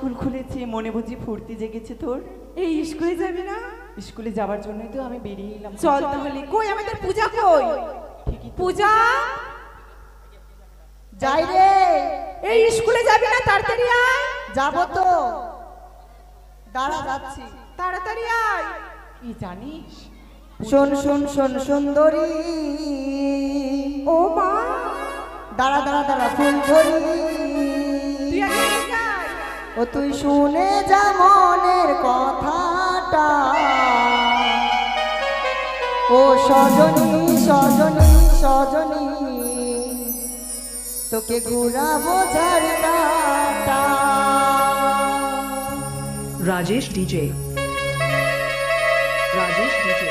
School খুলেছে, মনে বুঝি ফুর্তি জেগেছে তোর? এই স্কুলে যাবি না? স্কুলে যাবার জন্যই তো আমি বেরিয়ে এলাম। চল তাহলে। কই আমাদের পূজা কই? ঠিকই তো। পূজা যাই রে। এই স্কুলে যাবি না? তাড়াতাড়ি আয়। যাবো তো, দাঁড়া যাচ্ছি। তাড়াতাড়ি আয়। কি জানিস? শোন শোন শোন সুন্দরী, ও মা, দাঁড়া দাঁড়া দাঁড়া ফুল ধরি। তুই আগে যাই। ও তুই শুনে যা মনের কথাটা, ও সজনী সজনী সজনী, তোকে ঘুরাবো ঝাড়কাটা। Rajesh DJ, Rajesh DJ.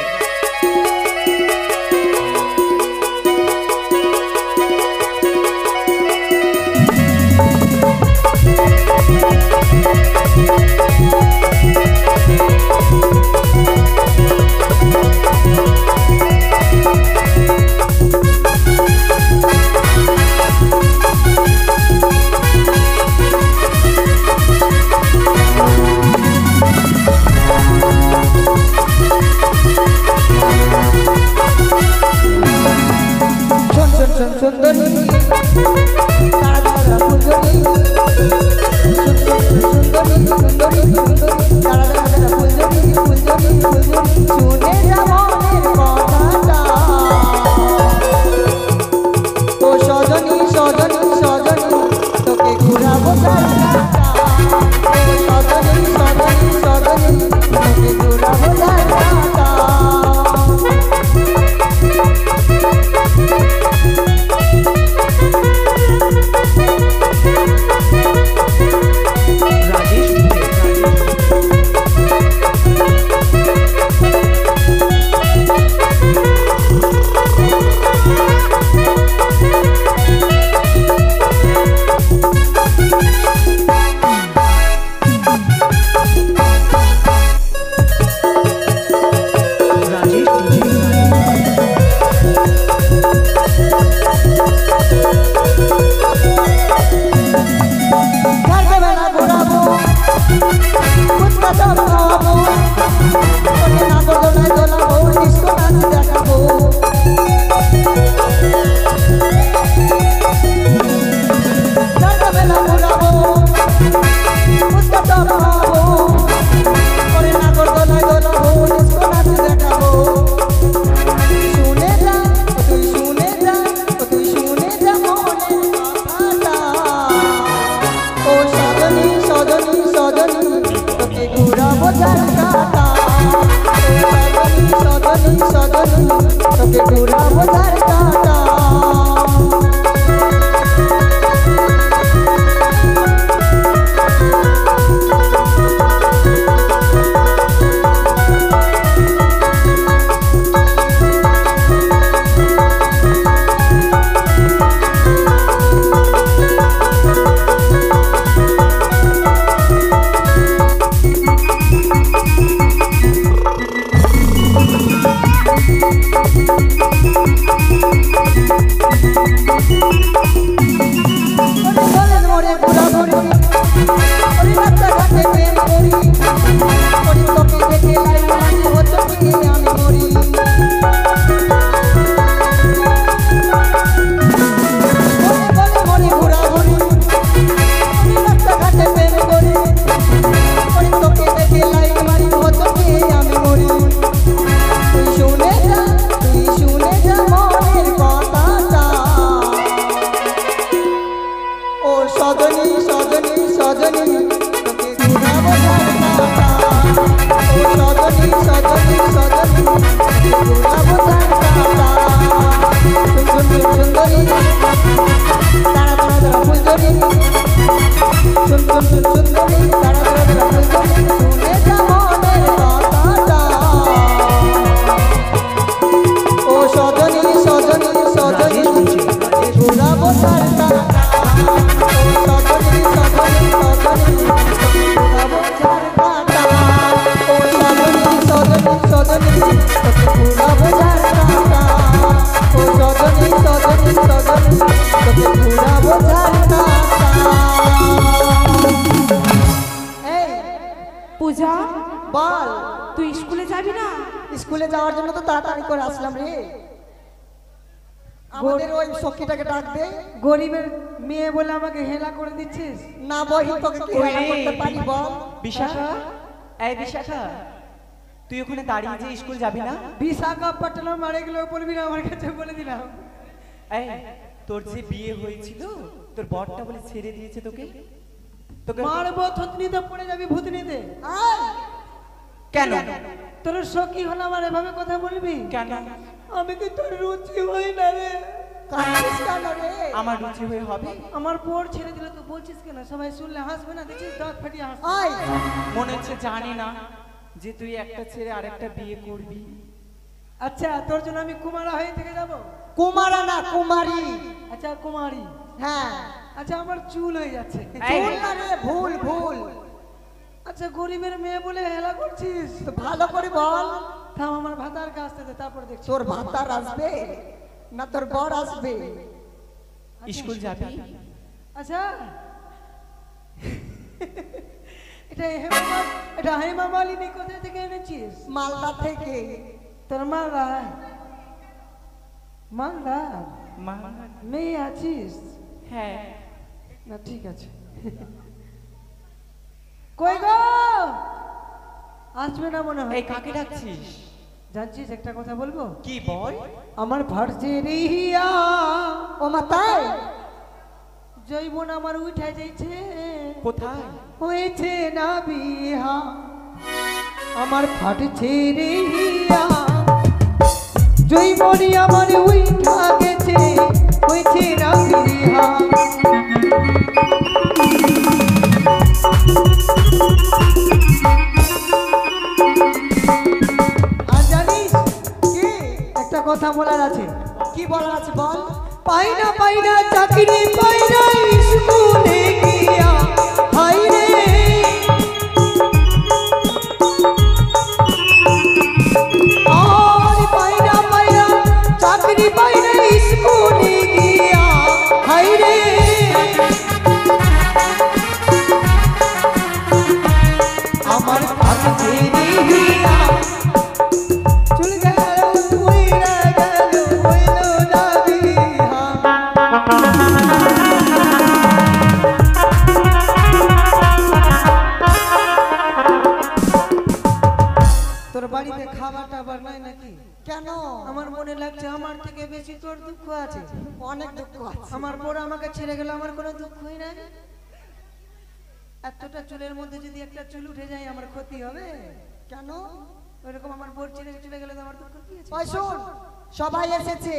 সুন্দরী দাঁড়া দাঁড়া ফুলঝরি, সুন্দরী সুন্দরী সুন্দরী, দাঁড়া দাঁড়া দাঁড়া ফুলঝরি ফুলঝরি ফুলঝরি, শুনে যা মনের কথাটা, ও সজনী সজনী সজনী, তোকে ঘুরাবো ঝাড়কাটা। ও সজনী সজনী সজনী, তোকে ঘুরাবো ঝাড়কাটা। স্কুলে যাওয়ার জন্য তো তাড়াতাড়ি করে আসলাম রে। আমাদের ওই সখীটাকে ডাক দে। গরিবের মেয়ে বলে আমাকে হেলা করে দিচ্ছিস? না বহি তোকে কি হেলা করতে পারি বল? বিশাখা, এই বিশাখা, তুই ওখানে দাঁড়িয়ে যে স্কুল যাবি না? বিশাখাপট্টনম মারে গেলে পড়বি না আমার কাছে বলে দিলাম। এই তোর যে বিয়ে হয়েছিল, তোর বরটা বলে ছেড়ে দিয়েছে তোকে। তোকে মারবো থতনিতে পড়ে যাবি ভূতনিতে। কেন? তোর সখী হলো আমার এভাবে কথা বলবি কেন? আমি কি তোর রুচি হই না রে? কাঁদিস কেন রে? আমার রুচি হয়ে হবে? আমার পর ছেড়ে দিলে তো বলছিস কেন? সবাই শুনলে হাসবে না? দেখছিস দাঁত ফাটিয়ে হাসবে। ওই মনে হচ্ছে জানি না যে তুই একটা ছেড়ে আরেকটা বিয়ে করবি। আচ্ছা তোর জন্য আমি কুমারা হয়ে থেকে যাব? কুমারা না কুমারী। আচ্ছা কুমারী। হ্যাঁ আচ্ছা আমার চুল হয়ে যাচ্ছে। ভুল না রে, ভুল ভুল। আচ্ছা গরিবের মেয়ে বলে হেলা করছিস? তো ভালো করে বল। থাম আমার ভাতার কাছ থেকে তারপর দেখছি। তোর ভাতার আসবে না তোর বর আসবে? স্কুল যাবি? আচ্ছা এটা হেমা মালিনী কোথা থেকে এনেছিস? মালদা থেকে। তোর মালদা? মালদা মা, মেয়ে আছিস? হ্যাঁ। না ঠিক আছে। কই গো? আসবে না মনে হয়। এই কাকে ডাকছিস? জানছিস একটা কথা বলবো? কি বল? আমার ভার্সে রিয়া ও মাতাই জৈবন আমার উঠে যাইছে। কোথায়? হয়েছে না বিহা আমার ফাটছে রিয়া জৈবনি আমার উঠা গেছে। হয়েছে না বিহা আর জানিস কি একটা কথা বলার আছে। কি বলার আছে বল? পাই না চাকরি পাই না স্কুলে গিয়া হাই রে আর পাই না চাকরি পাই না স্কুলে গিয়া হাই রে আমার ভাগ্যে রিয়া চলে গেল তুই না গেল হইল না বিহা। তোর বাড়িতে খাবার টাবার নাই নাকি? কেন? আমার মনে লাগছে আমার থেকে বেশি তোর দুঃখ আছে। অনেক দুঃখ আছে। আমার বড় আমাকে ছেড়ে গেল, আমার কোনো দুঃখই নাই। এতটা চুলের মধ্যে যদি একটা চুল উঠে যায় আমার ক্ষতি হবে? কেন? ওইরকম আমার বোর ছেড়ে চলে গেলে তো আমার দুঃখ কি আছে? ওই শোন, সবাই এসেছে।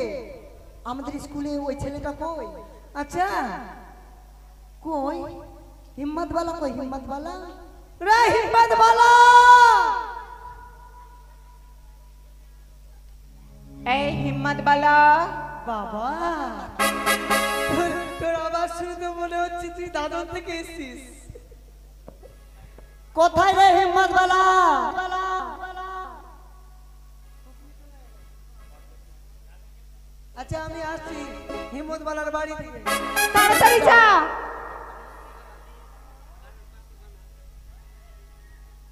আমাদের স্কুলে ওই ছেলেটা কই? আচ্ছা কই? হিম্মত বালা কই? হিম্মত বালা রে হিম্মত বালা এই হিম্মত বালা। বাবা তোর আবার শুনে তো মনে হচ্ছে তুই দাদন থেকে এসেছিস। কোথায় রে হিম্মত বালা? আচ্ছা আমি আসছি হিম্মত বালার বাড়ি থেকে। তাড়াতাড়ি যা।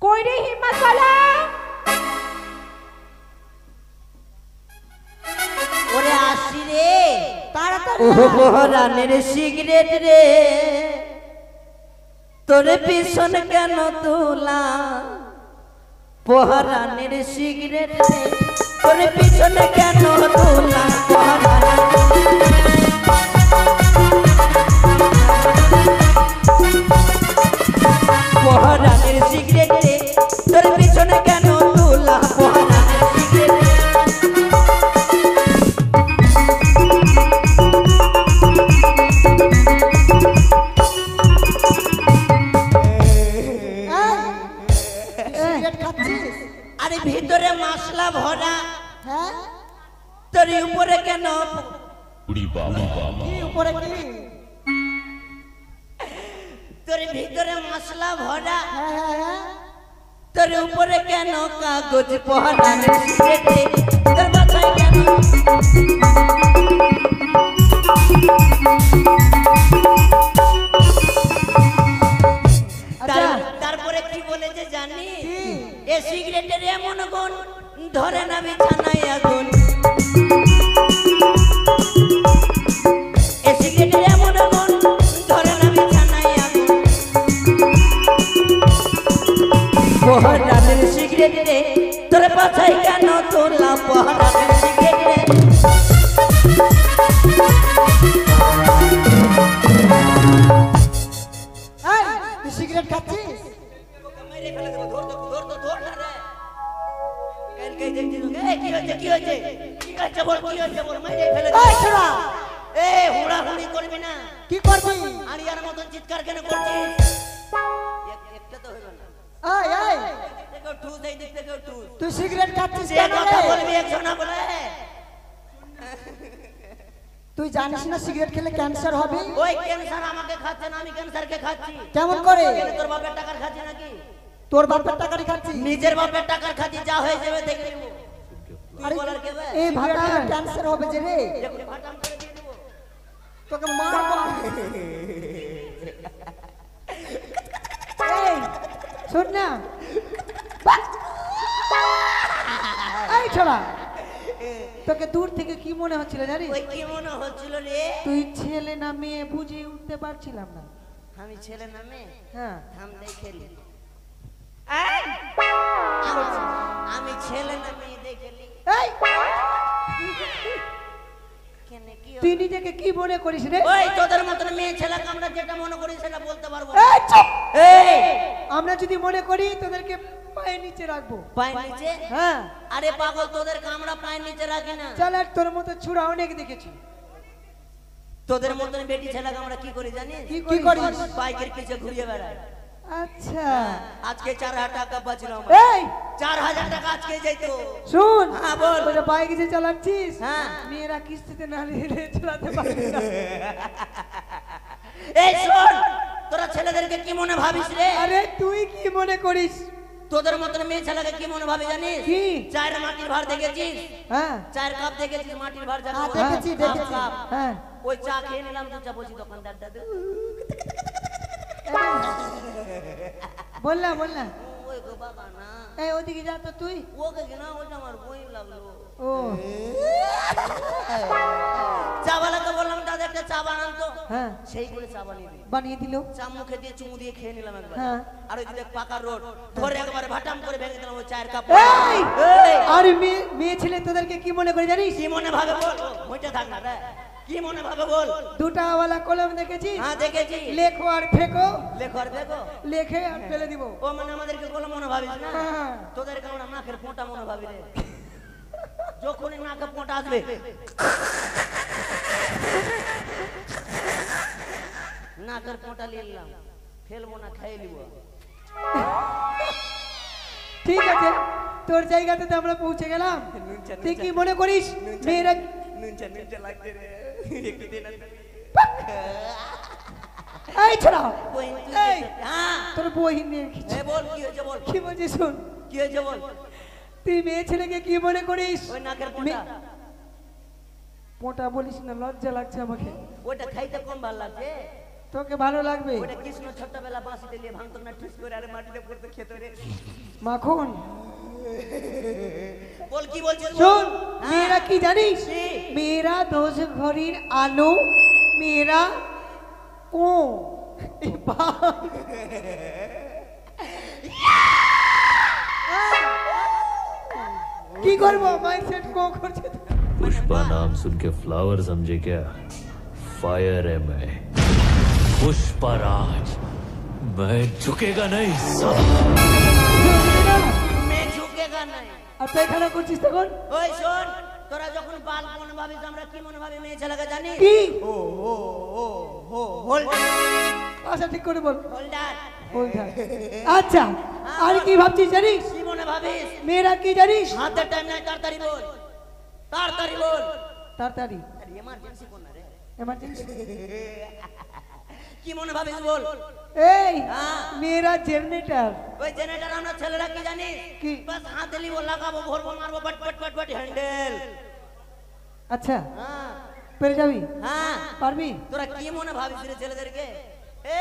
কই রে হিম্মত বালা? ওরে আসি রে তাড়াতাড়ি রানের সিগারেট রে তোরে পিছন কেন তোলা পোহারানের সিগারেট রে তোরে পিছন কেন তোলা পোহারানের সিগারেট রে তোরে পিছনে কেন তোলা পোহারানের সিগারেট রে সিগারেট খাচ্ছিস? আরে ভিতরে মশলা ভরা হ্যাঁ? তোর উপরে কেন কি উপরে কি? তোর ভিতরে মশলা ভরা হ্যাঁ হ্যাঁ হ্যাঁ। তোর উপরে কেন কাগজ পহারানের সিগারেট তোর মাথায় কেন তারপরে কি বলেছে জানি এ সিগারেটের সিগারেটের এমন গুণ ধরে না বিছানায় আগুন এই সিগারেটের এমন গুণ ধরে না বিছানায় আগুন পহরানের সিগারেট রে তোর পাছায় কেন তোলা পহরানের সিগারেট রে এই তুই সিগারেট খাচ্ছিস? মেরে ফেলে দেব ধর না রে কাল কে দেখছিস কি হয়েছে বল কি হয়েছে বল মেরে ফেলে দেব এই ছোড়া, এই হুড়াহুড়ি করবি না কি করবি? আরিয়ার মতন চিৎকার কেন করছিস একটা তো হলো না এই দেখো ঠুস এই দিক থেকে ঠুস তুই সিগারেট খাচ্ছিস যে কেন কথা রে? বলবি একজন না বলে তুই জানিস না সিগারেট খেলে ক্যান্সার হবে? ওই ক্যান্সার আমাকে খাচ্ছে না আমি ক্যান্সারকে খাচ্ছি কেমন করে? তোর বাপের টাকার খাচ্ছি নাকি তোর বাপের টাকারই খাচ্ছিস? নিজের বাপের টাকার খাচ্ছি যা হয়ে যাবে দেখে নেব তুই আরে বলার কে বে এই ভাটা ক্যান্সার হবে যে রে, দেখো ফাটাম করে দিয়ে দেব তোকে মারবো। এই শোন না, এই ছোড়া, তোকে দূর থেকে কি মনে হচ্ছিল জানিস? ওই কি মনে হচ্ছিল রে তুই ছেলে না মেয়ে বুঝে উঠতে পারছিলাম না। আমি ছেলে নামে হ্যাঁ, থাম দেখেলি আমি ছেলে নামে দেখেলি এই কেন কি তুই নিজেকে কি মনে করিস রে? ওই তোদের মতন মেয়ে ছেলেকে আমরা যেটা মনে করি সেটা বলতে পারবো না। এই চুপ! এই আমরা যদি মনে করি তোদেরকে পায়ের নিচে রাখবো। পায়ের নিচে হ্যাঁ, আরে পাগল তোদেরকে আমরা পায়ের নিচে রাখি না চল, আর তোর মতো ছুড়া অনেক দেখেছি। তোদের মতন বেটি ছেলেকে আমরা কি করি জানিস কি করিস? বাইকের পিছে ঘুরিয়ে বেড়াই আচ্ছা, আজকে 4000 টাকা বাঁচলো আমার এই 4000 টাকা আজকে যাইতো শুন, হ্যাঁ, বল। ওই বাইক যে চালাচ্ছিস, হ্যাঁ। মেয়েরা কিস্তিতে না নিলে চালাতে পারবে না। এই শোন তোরা ছেলেদেরকে কি মনে ভাবিস রে আরে তুই কি মনে করিস? তোদের মতন মেয়ে ছেলেকে কি মনে ভাবি জানিস কি? চায়ের মাটির ভার দেখেছিস হ্যাঁ, চায়ের কাপ দেখেছিস মাটির ভার জানো হ্যাঁ, দেখেছি, দেখেছি। কাপ। হ্যাঁ, ওই চা খেয়ে নিলাম তো চা বলছি দোকানদার দাদু বললাম ওই গো বাবা না এই ওদিকে যা তো তুই। ওকে কিনা ওটা আমার বই লাগলো ও চাওয়ালাকে বললাম দাদা একটা চা বানান তো হ্যাঁ, সেই করে চা বানিয়ে দিই বানিয়ে দিল। চা মুখে দিয়ে চুমু দিয়ে খেয়ে নিলাম একবার হ্যাঁ। আর ওই দিকে পাকা রোড ধরে একবারে ভাটাম করে ভেঙে দিলাম ওই চায়ের কাপ এই! এই! আর মেয়ে ছেলে তোদেরকে কি মনে করে জানিস? কি মনে ভাবে বল ওইটা থাক না রে কি মনে ভাবে বল দুটা ওয়ালা কলম দেখেছিস? হ্যাঁ দেখেছি লেখো আর ফেকো, লেখো আর দেখো লেখে আর ফেলে দিব। ও মানে আমাদেরকে কোনো মনে ভাবিস না হ্যাঁ। তোদেরকে আমরা নাকের পোঁটা মনে ভাবি রে যখনই নাকে পোঁটা আসবে নাকের পোঁটা নিয়ে এলাম ফেলবো না খাইয়ে নিব ঠিক আছে, তোর জায়গাতে তো আমরা পৌঁছে গেলাম। তুই কি মনে করিস মেয়েরা? নুনচা লাগছে রে একটু দে না এই ছোড়া, ওই তুই এই! হ্যাঁ তোর বই নিয়ে রেখেছি। এই বল কি হয়েছে বল কি বলছিস শুন, কি হয়েছে বল তুই মেয়ে ছেলেকে কি মনে করিস? ওই নাকের পোঁটা মোটা বলিস না, লজ্জা লাগছে আমাকে। ওটা খাইতে কম ভালো লাগছে তোকে ভালো লাগবে ওটা কৃষ্ণ ছোটবেলা বাঁশিতে নিয়ে ভাঙতো না ঠুস করে আরে মাটিতে পড়তে খেত রে মাখন। বল কি বলছিস বল? শোন, হ্যাঁ। মেয়েরা কি জানিস? কি? মেয়েরা 10 ঘড়ির আলো, মেয়েরা ও কি করবো, মাইক সেট কো করছে তো। पुष्पा नाम सुन के फ्लावर समझे क्या? फायर है मैं, पुष्पा राज। मैं झुकेगा नहीं साला। মেয়ে ঝুঁকেগা নাই আর তুই এখানে করছিস তখন ওই শোন তোরা যখন বাল মনে ভাবিস আমরা কি মনে ভাবি মেয়ে ছেলেকে জানিস কি? হোল্ডার আচ্ছা ঠিক করে বল। হোল্ডার ওইটা। আচ্ছা, আর কি ভাবছিস জানিস? কি মনে ভাবিস মেয়েরা কি জানিস? হাতের টাইম নাই তাড়াতাড়ি বল তাড়াতাড়ি বল তাড়াতাড়ি আরে এমার্জেন্সি কোন না রে এমার্জেন্সি। কি মনে ভাবিস বল এই হ্যাঁ। মেয়েরা জেনারেটর। ওই জেনারেটর আমরা ছেলেরা কি জানিস কি? বাস হাতে লিবো লাগাবো ভরবো মারবো but but but but handle আচ্ছা, হ্যাঁ পেরে যাবি? হ্যাঁ পারবি? তোরা কি মনে ভাবিস রে ছেলেদেরকে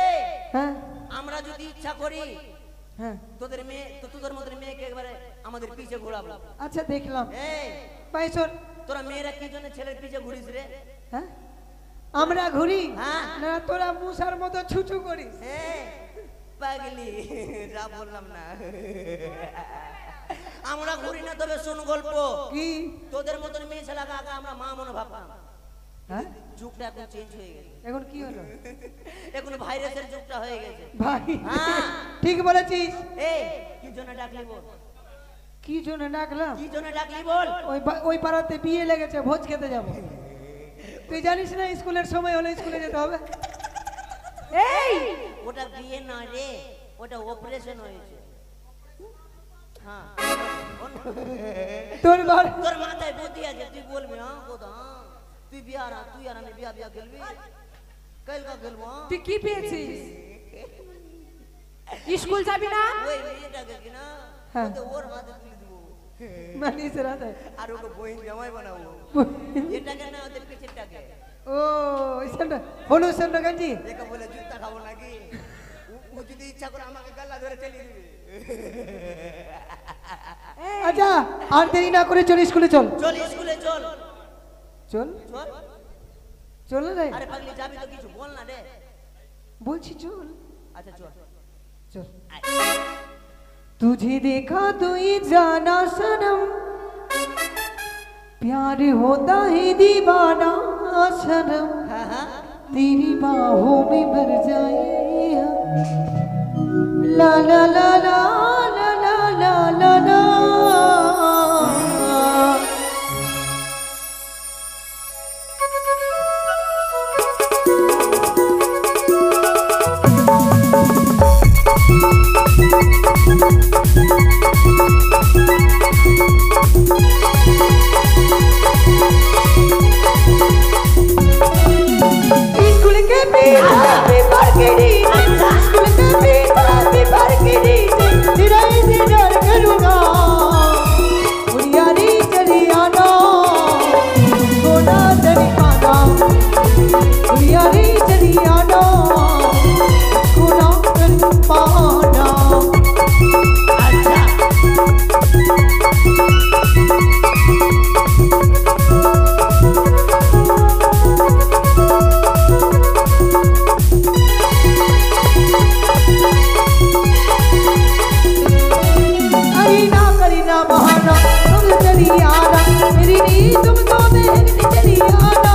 এই হ্যাঁ, আমরা যদি ইচ্ছা করি হ্যাঁ তোদের মেয়ে তো তোদের মধ্যে মেয়েকে একবারে আমাদের পিছে ঘোরাবো। আচ্ছা দেখলাম এই ভাই শোন তোরা মেয়েরা কি জন্য ছেলের পিছে ঘুরিস রে? হ্যাঁ আমরা ঘুরি হ্যাঁ। না তোরা মুসার মতো ছুচু করিস পাগলি যা বললাম না আমরা ঘুরি না। তবে শোন গল্প কি তোদের মতন মেয়ে ছেলে আগে আমরা মা মনে ভাবতাম। হ্যাঁ যুগটা এখন চেঞ্জ হয়ে গেছে, এখন কি হলো এখন ভাইরাসের যুগটা হয়ে গেছে। ভাই হ্যাঁ। ঠিক বলেছিস এই কি জন্য ডাকলি বল? কি জন্য ডাকলাম কি জন্য ডাকলি বল? ওই পাড়াতে বিয়ে লেগেছে ভোজ খেতে যাব তুই জানিস না স্কুলের সময় হলে স্কুলে যেতে হবে এই ওটা বিয়ে নয় রে, ওটা অপারেশন হয়েছে। হ্যাঁ তোর ঘর তোর মাথায় বুদ্ধি আছে, তুই বলবি হ্যাঁ কোথা তুই বিয়া না, তুই আর আমি বিয়া খেলবি কাল কা খেলবো। তুই কি পেয়েছিস স্কুল যাবি না ওই মেয়েটাকে কিনা হ্যাঁ। ওর হাতে তুলে দিব মানিস রাতে আর ওকে বহিন জামাই বানাবো। এটাকে না ওদের পিছেরটাকে ও ওইখানটা হলুদ সেন্টা গেঞ্জি একে বলে জুতা খাবো নাকি? ও যদি ইচ্ছা করে আমাকে গাল্লা ধরে চালিয়ে দিবে। আচ্ছা আর দেরি না করে চল স্কুলে চল চল স্কুলে চল চল চল। চল রে আরে পাগলি যাবি তো কিছু বল না রে। বলছি চল আচ্ছা চল चल तुझे देखा तो ये जाना सनम प्यार होता है दीवाना सनम हाँ हाँ तेरी बाहों में भर जाए हम ला ला ला ला ला ला ला ला ला स्कूल के पेपर के नीचे स्कूल के पेपर के नीचे तेरा इंतजार करूंगा बुढ़ियारी चली आना सोना चली पाना बुढ़ियारी चली आना सोना चली पाना करीना बहाना तुम चली आना मेरी नींद तुम तो बहकती चली आना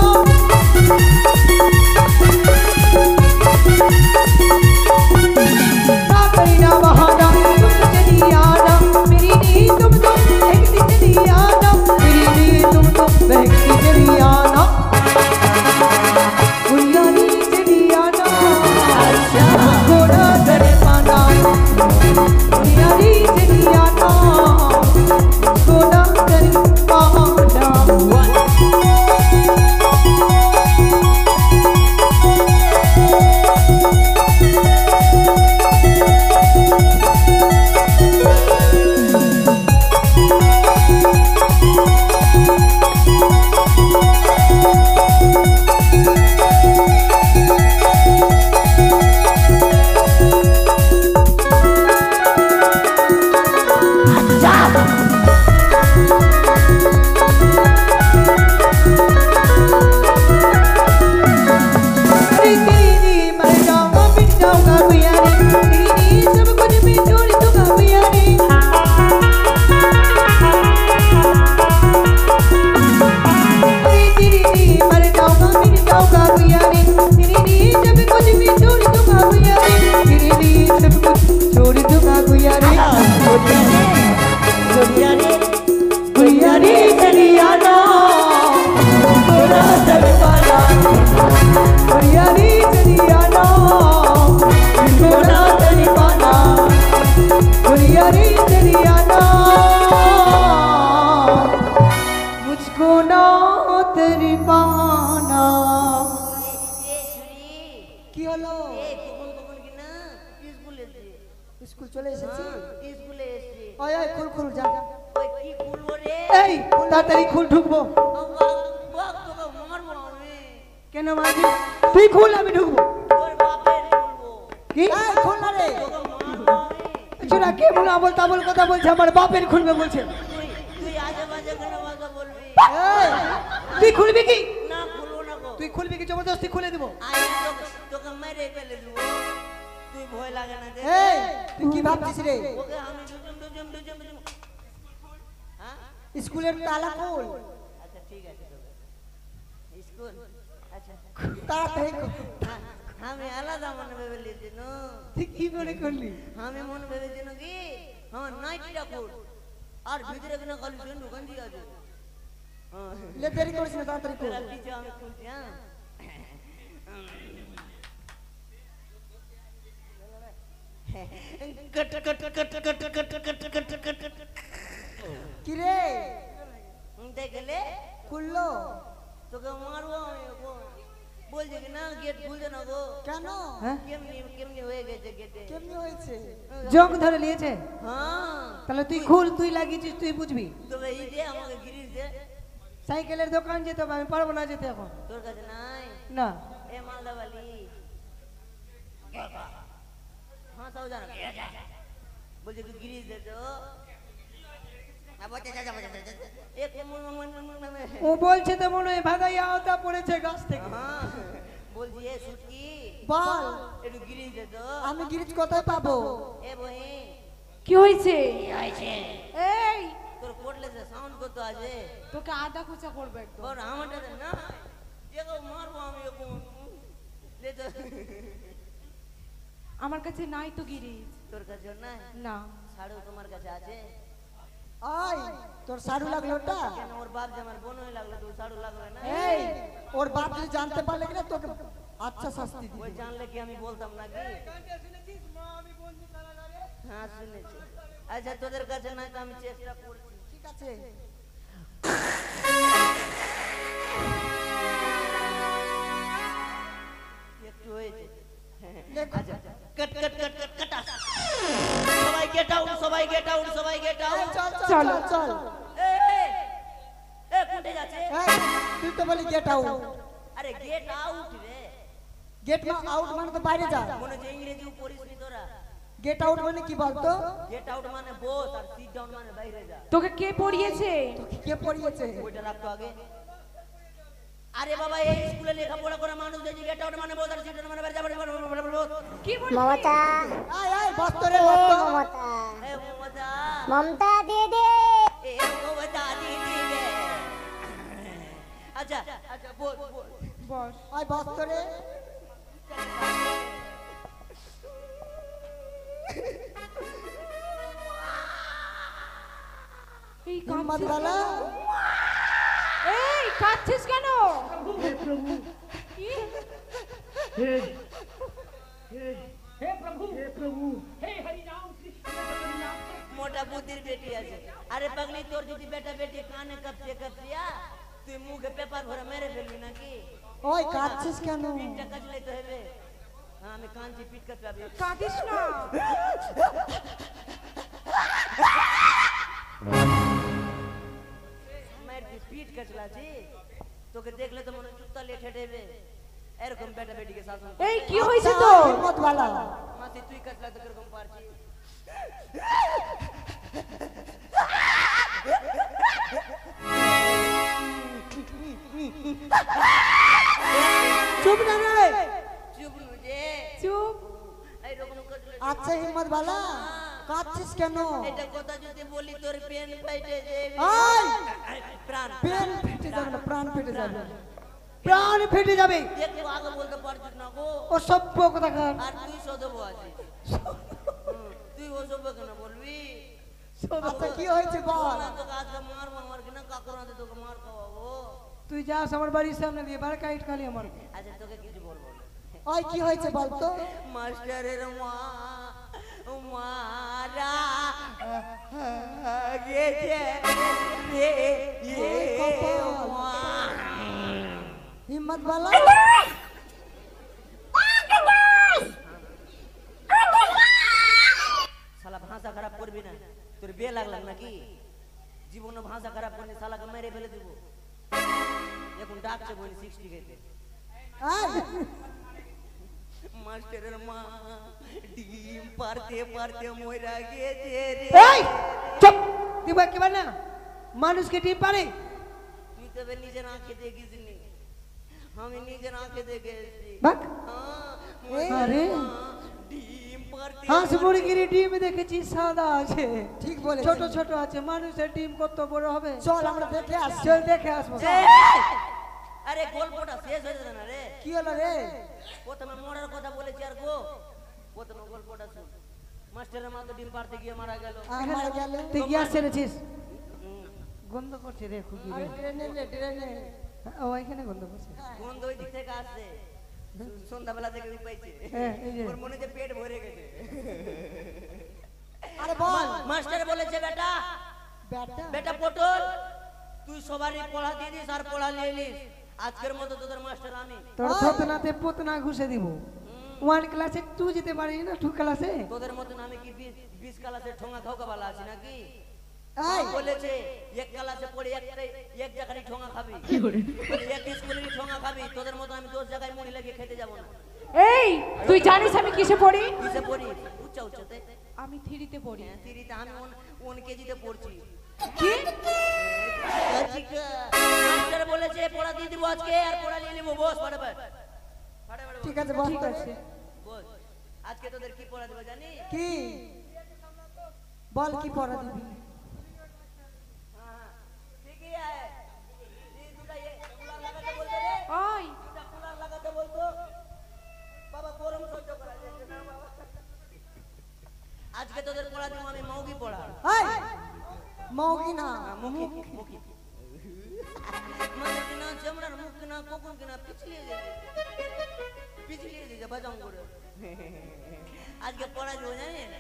ना करीना बहाना तुम चली आना मेरी नींद तुम तो बहकती चली आना मेरी नींद तुम तो बहकती चली आना बुढ़ियारी चली आना घोड़ा चढ़े पाना बुढ़ियारी चली आना घोड़ा चढ़े पाना मुझको ना तेरी पाना কি হলো স্কুল চলে এসেছি ওই ওই খুল খুল যা যা এই তাড়াতাড়ি খুল ঢুকবো কেন মারবি তুই খুল আমি ঢুকবো কি খুল না রে কিছু না কে বলো আবল তাবল কথা বলছে আমার বাপের খুলবে বলছে তুই তুই আজে বাজে কেন কথা বলবি? এই, তুই খুলবি কি না খুলবো না গো। তুই খুলবি কি জবরদস্তি খুলে দিব আমি তোকে মেরে ফেলে দেবো। তুই ভয় লাগে না? এই তুই কি ভাবছিস রে ওকে আমি ডুজুম। হ্যাঁ স্কুলের তালা খোল আচ্ছা ঠিক আছে তোকে স্কুল আচ্ছা তাড়াতাড়ি খোল। হ্যাঁ, আমি আলাদা মনে ভেবে লিখছি না। তুই কি মনে করলি আমি মনে ভেবেছি নাকি আমার নাইটিটা কোট আর ভিতরে কিনা খালি সেন্ডু গঞ্জি আছে। হ্যাঁ, লে দেরি করিস না তাড়াতাড়ি খোল। এরা পিছে আমি খুলছি। হ্যাঁ কট কট কট কট কট কট কট কট কি রে দেখলে খুললো তোকে মারবো আমি এখন। বলছে কি না গেট খুলছে না গো। কেন হ্যাঁ কেমনি কেমনি হয়ে গেছে গেটে। কেমনি হয়েছে জং ধরে নিয়েছে হ্যাঁ তাহলে তুই খুল তুই লাগিয়েছিস তুই বুঝবি তবে এই যে আমাকে গিরিশ দে। সাইকেলের দোকান যেতে হবে আমি পারবো না যেতে এখন তোর কাছে নাই না এ মালদাবালি হ্যাঁ সব জানো বলছে তুই গিরিশ দে তো ও বলছে তো মনে হয় ভাদাই আওতা পড়েছে গাছ থেকে হ্যাঁ বলছি এ সুটকি বল একটু গিরিশ দে তো। আমি গিরিজ কোথায় পাবো এ বহিন কি হয়েছে কি হয়েছে? এই তোর কোটলে সাউন্ড করতে আছে তোকে আদা খোঁচা করবে একদম ওর আমারটা না দেখো মারবো আমি এখন লে তো আমার কাছে নাই তো গিরিজ তোর কাছে নাই না ছাড়ো তোমার কাছে আছে আই তোর সাড়ু লাগলো ওটা কেন ওর বাপ যে আমার বোন হয়ে লাগলো তুই ছাড়ো লাগবে না এই ওর বাপ যদি জানতে পারলে কিনা তোকে আচ্ছা শাস্তি ওই দিবে জানলে কি আমি বলতাম নাকি হ্যাঁ শুনেছি আচ্ছা তোদের কাছে নাই তো আমি চেষ্টা করছি ঠিক আছে একটু হয়েছে দেখো। আচ্ছা কট কট কট কট কাটা সবাই গেট আউট সবাই গেট আউট সবাই গেট এই, আউট চল চল চল চল এ এ কোটে যাচ্ছে এই, তুই তো বলি গেট আউট আরে গেট আউট রে গেট আউট মানে তো বাইরে যা মনে হচ্ছে ইংরেজিও পড়িস নি তোরা গেট আউট মানে কি বলতো গেট আউট মানে বস আর সিট ডাউন মানে বাইরে যা তোকে কে পড়িয়েছে তোকে কে পড়িয়েছে ওইটা রাখতো আগে আরে বাবা এই স্কুলে লেখাপড়া করে মানুষ দেখি গেট আউট মানে বস আর সিট ডাউন মানে বাইরে যাবে কি মমতা আয় আয় বস্তরে বস্ত মমতা এ মমতা মমতা দিদি এ মমতা দিদি রে আচ্ছা আচ্ছা বল বল বস আয় বস্তরে এই হিম্মত वाला এই কাঁদছিস কেন কি? মোটা বুদ্ধির বেটি আছে আরে পাগলি তোর যদি বেটা বেটি কানে কাঁপছে কাঁপছিয়া তুই মুখে পেপার ভরে মেরে ফেলবি নাকি ওই কাঁদছিস কেন পিঠটা কাটলে তো হবে হ্যাঁ আমি কাঁদছি পিঠ কাটবে কাঁদিস না মায়ের তুই পিঠ কাটলাছি তোকে দেখলে তো মনে জুতা লিয়ে ঠেটেবে এরকম বেটা বেটিকে শাসন করতে। এই কি হয়েছে আচ্ছা, তো হিম্মত वाला মাসি তুই কাটলা তো কিরকম পারছিস চুপ না রে চুপ রে চুপ এইরকম কাটলে আচ্ছা হিম্মত वाला কাঁদছিস কেন এটা কথা যদি বলি তোর পেন ফাইটে যাবে আয় প্রাণ পেন ফেটে যাবে না, প্রাণ ফেটে যাবে প্রাণ ফেটে যাবে একটু আগে বলতে পারছিস না গো ও সভ্য কোথাকার আর তুই সদব আছিস তুই ও সব কেন বলবি আচ্ছা কি হয়েছে বল না তোকে আজকে মারবো আমার কিনা কাকুরাতে তোকে মার খাওয়াবো তুই যাস আমার বাড়ির সামনে দিয়ে বার কাইট খালি আমার আচ্ছা তোকে কিছু বলবো না ওই কি হয়েছে বল তো মাস্টারের মা মারা গেছে রে মা হিম্মত वाला শালা ভাষা খারাপ করবি না তোর বিয়ে লাগলাম নাকি জীবনে ভাষা খারাপ করলে শালাকে মেরে ফেলে দিব এখন ডাকছে বলি 60 খেতে আয় মাস্টারের মা ডিম পারতে পারতে মইরা গেছে রে। এই চুপ, দিবা কিবা না মানুষকে ডিম পারে? তুই তবে নিজের আঁখে দেখিসনি, আমি নিজের আঁখে দেখেছি। বাক হ্যাঁ, আরে ডিম পারতে হাঁস মুরগির ডিম দেখেছি সাদা আছে, ঠিক বলে ছোট ছোট আছে, মানুষের ডিম কত বড় হবে? চল আমরা দেখে আসি। চল দেখে আসবো। আরে গল্পটা শেষ হয়ে যাবে না রে। কি হলো রে? প্রথমে মরার কথা বলেছি আর প্রথমে গল্পটা শুন। মাস্টারের মা তো ডিম পারতে গিয়ে মারা গেল। আমার গেল তুই গ্যাস ছেড়েছিস? গন্ধ করছে রে খুবই রে। ট্রেনে ও এখানে গন্ধ করছে। গন্ধ ওই দিক থেকে আসছে, সন্ধ্যাবেলা থেকে পাইছে। হ্যাঁ, এই যে। ওর মনে হচ্ছে পেট ভরে গেছে। আরে বল মাস্টার বলেছে বেটা বেটা বেটা পটল, তুই সবারই পড়া দিয়ে দিস আর পড়া নিয়ে নিস। আজকের মতো তোদের মাস্টার আমি। তোর থতনাতে পোতনা ঘুষে দিব। 1 ক্লাসে 2 যেতে পারিস না, 2 ক্লাসে? তোদের মতন আমি কি 20 ক্লাসে ঠোঙা খাওয়া বালা আছি নাকি? এই বলেছে এক ক্লাসে পড়ে এক জায়গায় ঠোঙা খাবি, এক স্কুলেরই ঠোঙা খাবি। তোদের মতো আমি 10 জায়গায় মুড়ি লাগিয়ে খেতে যাব না। এই তুই জানিস আমি কিসে পড়ি? কিসে পড়ি? উচ্চতে। আমি 3তে পড়ি। হ্যাঁ, তিরিতে আমি 1 কেজিতে পড়ছি। কি? মাস্টার বলেছে পড়া দিয়ে দিব আজকে আর পড়া নিয়ে নিব। বস ফটাফট ফটাফট ঠিক আছে বল। ঠিক আছে। বস। আজকে তোদের কি পড়া দেব জানি? কি বল কি পড়া দিবি? হ্যাঁ, ঠিকই আছে। এই দুটা কুলার লাগাতে বলতো রে। ওই দুটা কুলার লাগাতে বলতো। বাবা গরম সহ্য করা যাচ্ছে না বাবা। আজকে তোদের পড়া দিব আমি মৌগি পড়া। এই মৌগি না মুখি মুখি মানে কিনা চামড়ার মুখ কিনা কখন কিনা পিছলিয়ে যেতে বাজাম করে। আজকে পড়া দিব জানেন?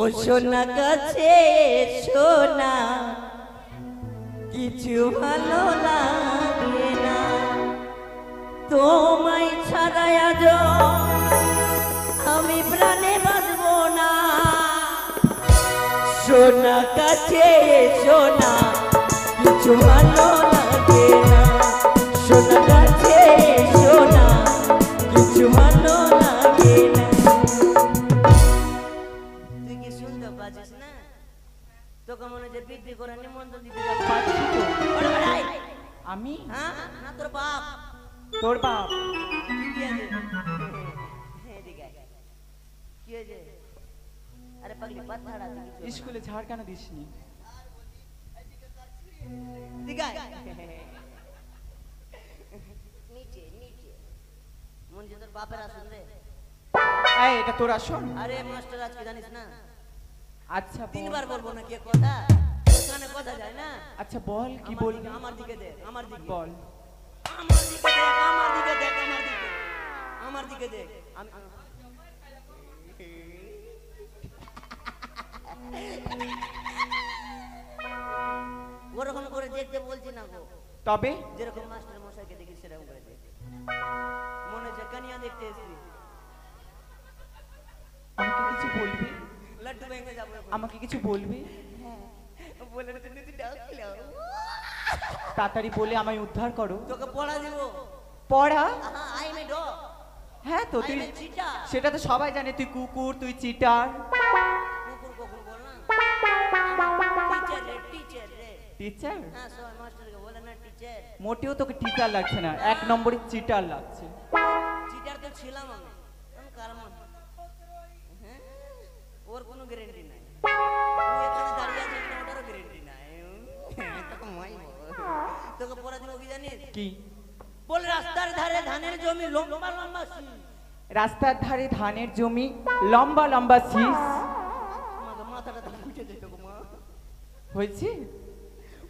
ও সোনা গাছে সোনা কিছু ভালো লাগে না, তোমায় ছাড়া আজ আমি প্রাণে বাঁচব না। সোনা কাছে সোনা কিছু ভালো লাগে না, সোনা কাছে সোনা কিছু ভালো লাগে না। তুই কি শুনতে পাচ্ছিস না? তোকে মনে হচ্ছে বিক্রি করে নিমন্ত্রণ দিতে যাবো। পাচ্ছি তো। ওরে ভাই, আমি? হ্যাঁ না তোর বাপ। তোর বাপ? কি হয়েছে? এদিকে আয়। কি হয়েছে? আরে পাগলি পাথর আছে কিছু। স্কুলে ঝাড় কেন দিসনি? এদিকে আয়। নিচে নিচে মন যে তোর বাপের আসুন রে। এই এটা তোর আসন? আরে মাস্টার আজকে জানিস না আচ্ছা বল। 3 বার বলবো না কি কথা, ওখানে কথা যায় না। আচ্ছা বল কি আমার বলবি? দিকে, আমার দিকে দে, আমার দিকে বল। আমার দিকে দেখ, আমার দিকে দেখ, আমার দিকে দেখ। আমি ওরকম করে দেখতে বলছি না গো, তবে যেরকম মাস্টার মশাইকে দেখি সেরকম করে দেখ। মনে হচ্ছে কানিয়া দেখতে এসেছি। আমাকে কিছু বলবি? লাড্ডু ভেঙে যাবো এখন। আমাকে কিছু বলবি? বলে তুমি তুই ডাকছিলাম। তাড়াতাড়ি বলে আমায় উদ্ধার করো। তোকে পড়া দিব। পড়া? I may dog. হ্যাঁ তো তুই, I'm a cheater. সেটা তো সবাই জানে তুই কুকুর, তুই চিটার। কুকুর কখন বল না। টিচার রে, টিচার রে। টিচার? হ্যাঁ সবাই মাস্টারকে বলে না টিচার। মোটেও তোকে টিচার লাগছে না, 1 নম্বরে চিটার লাগছে। চিটার তো ছিলাম আমি। কারণ হ্যাঁ ওর কোনো গ্যারান্টি নাই। তুই এখানে দাঁড়িয়ে আছিস কিনা ওটারও গ্যারান্টি নাই। তোকে মাইবো। তোকে পড়া দিব কি জানিস? কি? বল রাস্তার ধারে ধানের জমি লম্বা লম্বা শীষ। রাস্তার ধারে ধানের জমি লম্বা লম্বা শীষ। আমাকে মাথাটা ধরে উঠে যেত গো মা। হয়েছে?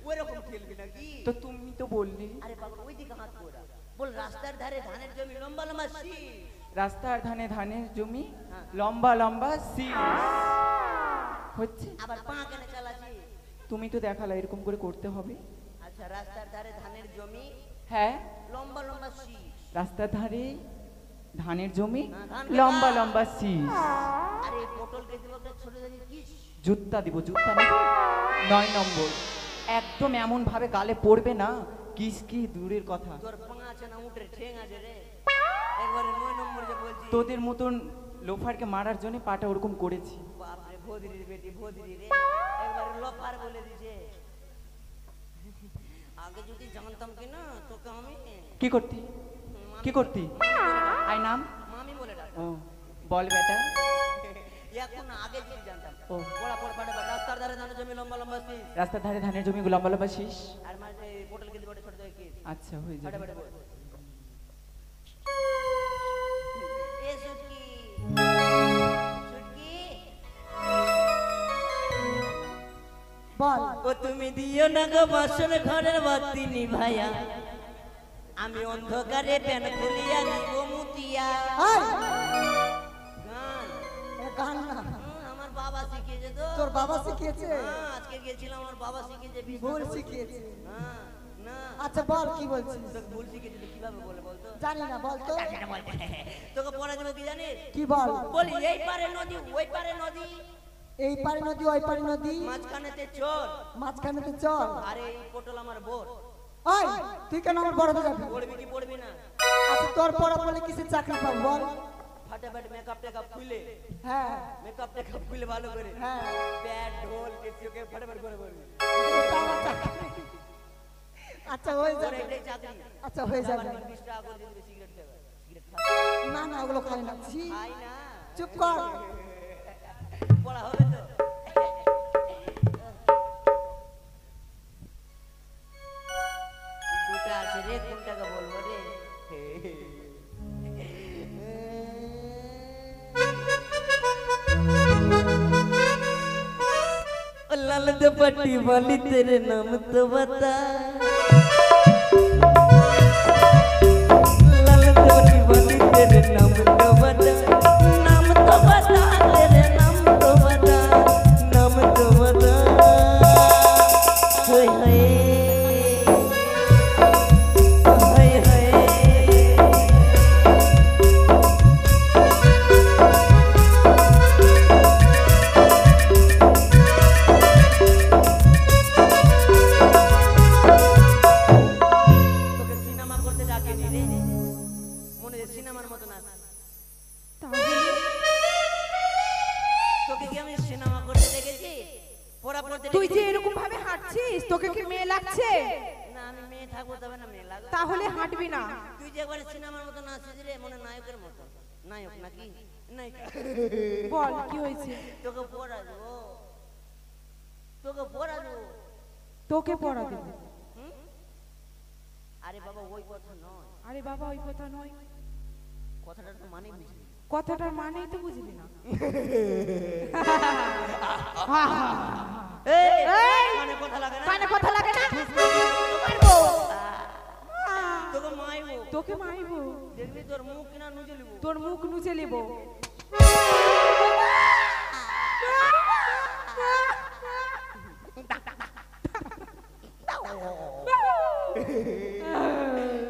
ওইরকম খেলবি নাকি? তো তুমি তো বললি। আরে পাগল ওই দিকে হাত পোড়া। বল রাস্তার ধারে ধানের জমি লম্বা লম্বা শীষ। রাস্তার ধানে ধানের জমি হ্যাঁ। লম্বা লম্বা শীষ। হচ্ছে? আবার পা কেনে চালাচ্ছি? তুমি তো দেখালা এরকম করে করতে হবে। আচ্ছা রাস্তার ধারে ধানের জমি হ্যাঁ, লম্বা লম্বা শীষ। রাস্তার ধারে ধানের জমি, ধান লম্বা কাটা। লম্বা শীষ। আরে পটল কেটে একটা ছোট জানি কিস জুত্তা দিব, জুত্তা নেব। 9 নম্বর, একদম এমন ভাবে গালে পড়বে না, কিস কি দূরের কথা। তোর পাঙা আছে না উঠে ঠেং আছে রে, একবারে 9 নম্বর যে বলছি। তোদের মতন লোফারকে মারার জন্য পাটা ওরকম করেছি। বাপরে ভোদরির বেটি ভোদরি রে, একবারে লোফার বলে দিছে। আগে যদি জানতাম কি না তোকে আমি কি করতি, কি করতি? আই নাম মামি বলে ডাক। ও বল বেটা। এখন আগে যদি জানতাম ও। পড়া পড়া পড়া রাস্তার ধারে ধানে জমি লম্বা লম্বা শীষ রাস্তার ধারে ধানের জমি লম্বা লম্বা শীষ। আর মাঝে পটল কেটে বড় ছোট জায়গা কিস আচ্ছা হয়ে ফাটা যাবে। ফাটা বল। এ সুটকি সুটকি বল ও তুমি দিও না গো বাসর ঘরের বাতি নিভাইয়া, আমি অন্ধকারে প্যান খুলিয়া দিব মুতিয়া। এই, গান এ গান না, আমার বাবা শিখিয়েছে তো। তোর বাবা শিখিয়েছে? হ্যাঁ, আজকে গেছিলাম আমার বাবা শিখিয়েছে ভুল শিখিয়েছে। হ্যাঁ না আচ্ছা বল কি বলছিস? তোকে ভুল শিখিয়েছে তো কিভাবে বলে বলতো? জানি না, বল তো। তোকে পড়া দেবো কি জানিস? কি বল? বলি এই পারে নদী ওই পারে নদী, এই পারে নদী ওই পারে নদী, মাঝখানেতে চোর, মাঝখানেতে চল। আরে এই পটল আমার বোর। ওই তুই কেন আমার বড় হয়ে যাবি? পড়বি কি পড়বি না? আচ্ছা তোর পড়া বলে কিসের চাকরি পাবো বল? ফাটাফাট মেকআপ টেকআপ খুলে, হ্যাঁ মেকআপ টেকআপ খুলে ভালো করে হ্যাঁ, প্যাড ঢোল কেসিওকে ফাটাফাট করে পড়বি। এটা আমার চাকরি। আচ্ছা হয়ে তোর যাবে, এটাই চাকরি। আচ্ছা হয়ে যাবে। আবার 20 টাকা করে দিবি সিগারেট খাবে, সিগারেট খা। না না ওগুলো খাই না, ছি, খাই না। চুপ কর। পড়া হবে তো? দুটা আছে রে, কোনটাকে বলবো রে? लाल दुपट्टी वाली तेरे नाम तो बता, लाल दुपट्टी वाली तेरे नाम तो बता, नाम तो बता, तेरे नाम तो बता, नाम तो बता। हाय हाय हाय हाय, তোকে সিনেমা করতে ডাকেনি রে, মনে হয় সিনেমার মতো নাচ। তোকে কি আমি সিনেমা করতে দেখেছি? পড়া পড়তে তুই যে দেখেছি? এরকম ভাবে হাঁটছিস, তোকে কি মেয়ে লাগছে? না আমি মেয়ে থাকবো তবে না মেয়ে লাগবে। তাহলে হাঁটবি না। তুই যে একবারে সিনেমার মতো নাচছিস রে, মনে হয় নায়কের মতো। নায়ক নাকি নায়িকা? বল কি হয়েছে? তোকে পড়া দেবো, তোকে পড়া দেবো। তোকে পড়া দেবো? হুম? আরে বাবা ওই কথা নয়, আরে বাবা ওই কথা নয়। কথাটা তো মানে বুঝলি। কথাটার মানেই তো বুঝলি না। এই এই! কানে কথা লাগে না, কানে কথা লাগে না? তোকে মাইবো, তোকে মাইবো, দেখবি তোর মুখ কিনা নুজে লিবো। তোর মুখ নুচে নেবো।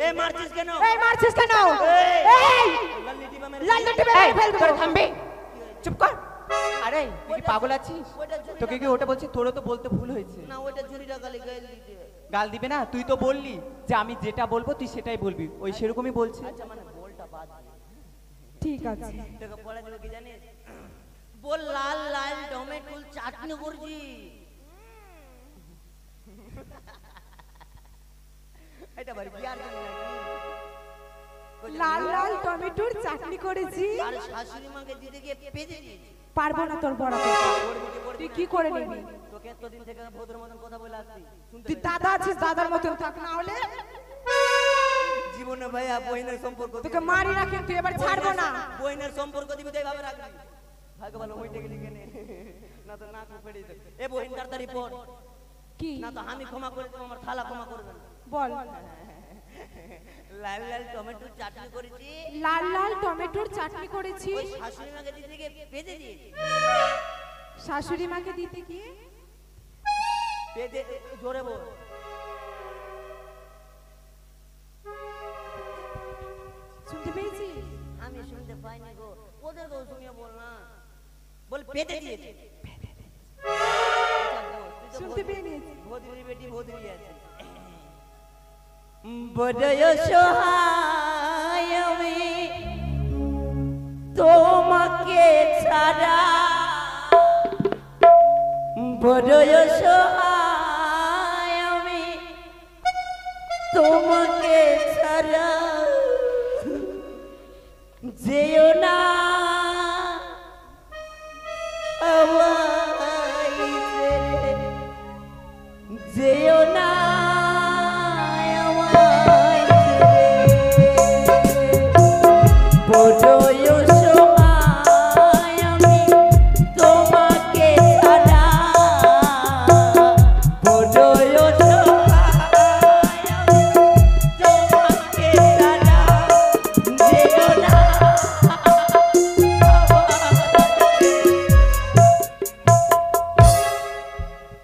এ মারছিস কেন? এই মারছিস কেন? এই! এই লাল্লি টিপা মেরে লাল্লাটি বের ফেলবো। তোরা থামবি, চুপ কর। আরে তুই কি পাগল আছিস? ওইটা ঝুড়ি তোকে কি ওটা বলছি? তোরও তো বলতে ভুল হয়েছে। না ওইটা ঝুড়ি টাকালে গাইল দিতে। গাল দিবে না? তুই তো বললি যে আমি যেটা বলবো তুই সেটাই বলবি, ওই সেরকমই বলছে। আচ্ছা মানে বলটা বাদ দে। ঠিক আছে। তোকে পড়া দেবো কি জানিস? বল লাল লাল টমেটোর চাটনি করছি। এটা বাড়ি কি আর জানি নাকি? লাল লাল টমেটোর চাটনি করেছি। আর শাশুড়ি মাকে দিতে গিয়ে পেঁচে দিয়েছি। পারবো না তোর বড় কথা। তুই কি করে নিবি? তোকে এতদিন থেকে ভদ্র মতন কথা বলে আসছি, শুনতে তুই দাদা আছিস, দাদার মতন থাক, না হলে জীবনে ভাইয়া বহিনের সম্পর্ক তোকে মারি না, কিন্তু এবার ছাড়বো না। বহিনের সম্পর্ক দিবি তো এইভাবে রাখবি। ভাগ্য ভালো ওইটা গেলি কেন, না তো নাক ফেড়ে দিত। এ বহিন তাড়াতাড়ি পড়, কি না তো আমি ক্ষমা করে দেবো, আমার থালা ক্ষমা করবে না। বল? লাল লাল টমেটোর চাটনি করেছি, লাল লাল টমেটোর চাটনি করেছি। ওই শাশুড়ি মাকে দিতে গিয়ে পেঁচে দিয়েছি। শাশুড়ি মাকে দিতে গিয়ে পেঁচে জোরে বল। শুনতে পেয়েছিস? আমি পেতে দিয়েছে। শুনতে পেয়ে নিয়েছি। ভদ্রি বেটি ভদ্রি আছে। বড় সহায় আমি তোমাকে ছাড়া, বড় সহায় আমি তোমাকে ছাড়া, যেও না আমায় ছেড়ে, যেও না আমায় ছেড়ে, বড় সহায় আমি তোমাকে ছাড়া, বড় সহায় আমি তোমাকে ছাড়া, যেও না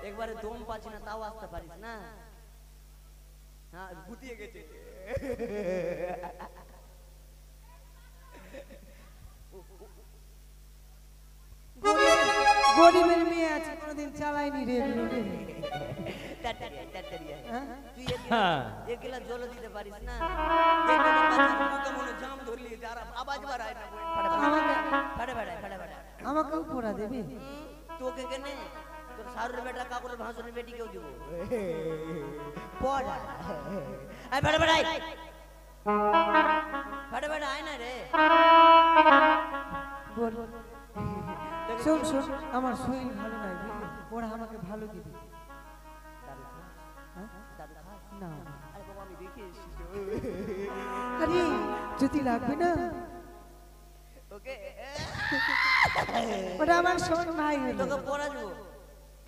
একবারে দম পাচ্ছি না, তাও আসতে পারিস না। হ্যাঁ গুটিয়ে গেছে। গরিবের মেয়ে আছে কোনোদিন চালাইনি রে এগুলো রে। টাটারিয়া, টাটারিয়া। হ্যাঁ? তুই এক গ্লাস জল দিতে পারিস না? দেখতে তো পাচ্ছিস মুখে মনে জাম ধরলি, আর আওয়াজ বাড়ায় না। ফাটে ফাটে ফাটে ফাটে। আমাকেও পড়া দেবে? তোকে কেনে তোর শাশুড়ি বেটা কাকুরের ভাসুরের বেটি কেউ দিব পড়া। আয় ফাটে ফাটে আয়, ফাটে ফাটে আয় না রে। বল। শোন শোন, আমার শরীর ভালো নাই বুঝলি, ওরা আমাকে ভালো দিবে। হ্যাঁ? না আরে বাবা আমি দেখে এসেছি। আরে যদি লাগবে না, ওকে ওটা আমার শোন ভাই হলো। তোকে পড়া দিব।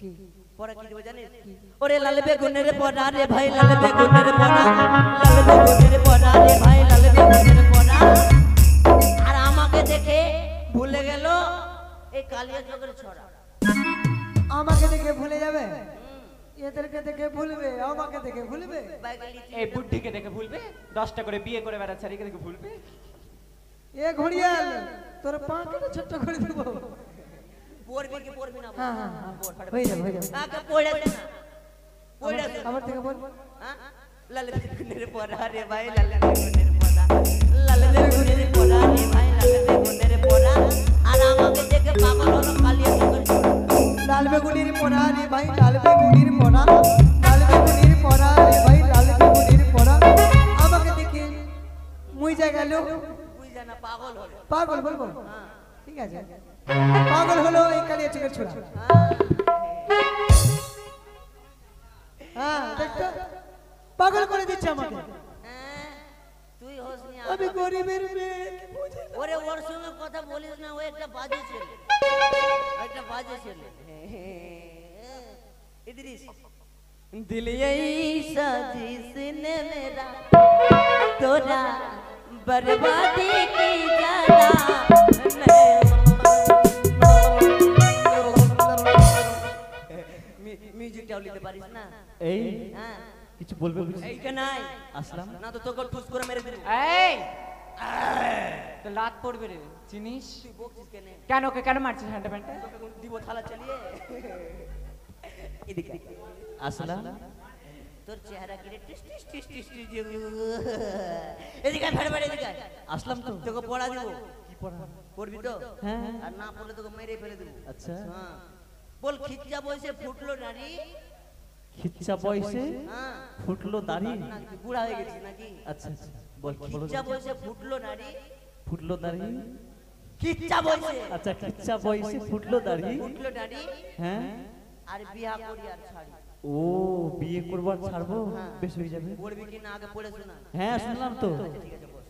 কি? পড়া কি দিব জানিস? ওরে লাল বেগুনের পড়া রে ভাই, লাল বেগুনের পড়া, লাল বেগুনের পড়া রে ভাই, লাল বেগুনের পড়া। আর আমাকে দেখে ভুলে গেল এই কালিয়া চোখের ছড়া। আমাকে দেখে ভুলে যাবে? এদেরকে দেখে ভুলবে, আমাকে দেখে ভুলবে? এই বুদ্ধিকে দেখে ভুলবে? 10টা করে বিয়ে করে বেড়াচ্ছে, আর একে দেখে ভুলবে? এ ঘড়িয়াল, তোর পা কেটে ছোট্ট করে দেবো। পড়বি কি পড়বি না? হ্যাঁ হ্যাঁ হ্যাঁ, হয়ে যাবে হয়ে যাবে। আগে পড়ে দে না, পড়ে দে। আবার থেকে বল। হ্যাঁ? লাল বেগুনের পড়া রে ভাই, লাল বেগুনের পড়া, লাল বেগুনের পড়া রে ভাই, লাল বেগুনের পড়া। আর আমাকে দেখে পাগল হলো কালিয়া চোখের ছড়া। লাল বেগুনির পড়া রে ভাই, লাল বেগুনির পড়া, লাল বেগুনির পড়া রে ভাই, লাল বেগুনির পড়া। আমাকে দেখে মুই যা গেল বুঝা না পাগল হলো। পাগল বলবো? ঠিক আছে, পাগল হলো এই কালিয়া চোখের ছোড়া। হ্যাঁ দেখতো, পাগল করে দিচ্ছে আমাকে। হ্যাঁ, তুই হোসনি আমি গরিবের মেয়ে, কি বুঝি না। ওরে ওর সঙ্গে কথা বলিস না, ও একটা বাজে ছেলে, একটা বাজে ছেলে। ইদ্রিস दिल यही साजिश ने मेरा तोरा बर्बादी की जरा মিউজিকটাও নিতে পারিস না? এই হ্যাঁ কিছু বলবে বুঝি? এইটা নাই আসলাম না তো তোকে ঠুস করে মেরে দেব। এই তো লাত পড়বে রে, চিনিস? তুই বকছিস কেন? কেন ওকে কেন মারছিস হ্যান্ডে প্যান্টে? তোকে কোন দিব থালা চালিয়ে? এদিকে আসলাম তোর চেহারা কি রে টিস টিস টিস টিস টিস যে এদিকে ফেড়ে ফেড়ে এদিকে আসলাম তো। তোকে পড়া দিব। কি পড়া? পড়বি তো? হ্যাঁ। আর না পড়লে তোকে মেরে ফেলে দেব। আচ্ছা। হ্যাঁ বল খিচ্চা বয়সে ফুটলো নারী। খিচ্চা বয়সে হ্যাঁ ফুটলো দাড়ি। না তুই বুড়া হয়ে গেছিস নাকি? আচ্ছা আচ্ছা বল কি বলো? খিচ্চা বয়সে ফুটলো নারী। ফুটলো দাড়ি। খিচ্চা বয়সে আচ্ছা খিচ্চা বয়সে ফুটলো দাড়ি। ফুটলো নারী হ্যাঁ। আর বিয়া করি আর ছাড়ি। ও বিয়ে করবার ছাড়বো? বেশ হয়ে যাবে। পড়বি কি না আগে পড়ে শোনা? হ্যাঁ শুনলাম তো। ঠিক আছে বস।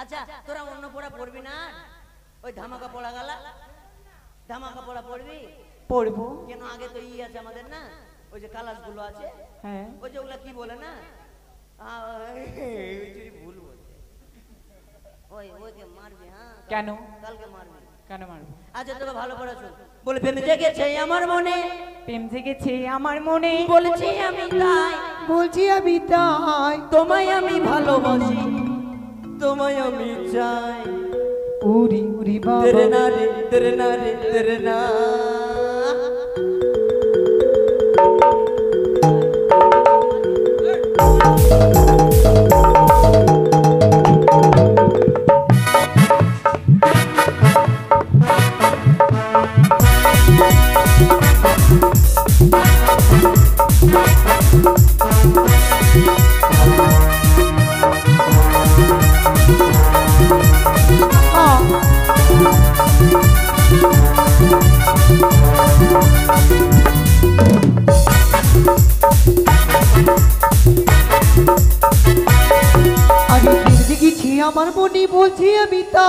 আচ্ছা তোরা অন্য পড়া পড়বি না? ওই ধামাকা পড়া গেল, ধামাকা পড়া পড়বি? পড়বো। কেন আগে তো ই আছে আমাদের না, ওই যে কালাস গুলো আছে, হ্যাঁ। ওই যে ওগুলা কি বলে না, ভুল বলছে। ওইকে মারবি? হ্যাঁ কেন? কালকে মারবি। কেন মারবো? আচ্ছা তোকে ভালো করে শোন। বলে প্রেম জেগেছে আমার মনে, প্রেম জেগেছে আমার মনে, বলছি আমি তাই, বলছি আমি তাই, তোমায় আমি ভালোবাসি, তোমায় আমি চাই, উরি উরি বাবা তেরে না রে তেরে না রে তেরে না আগে ফিরে গেছি আমার মনে বলছি আমি তা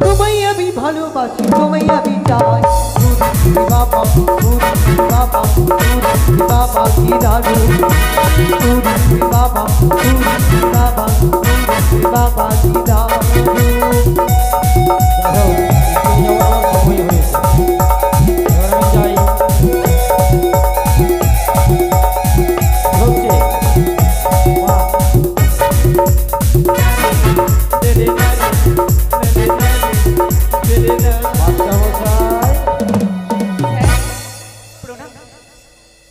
তোমায় আমি ভালোবাসি তোমায় আমি চাই উরি বাবা উরি বাবা উরি বাবা কি দাদু উরি বাবা উরি বাবা উরি বাবা কি দাদু তেরে না রে তেরে না রে তেরে না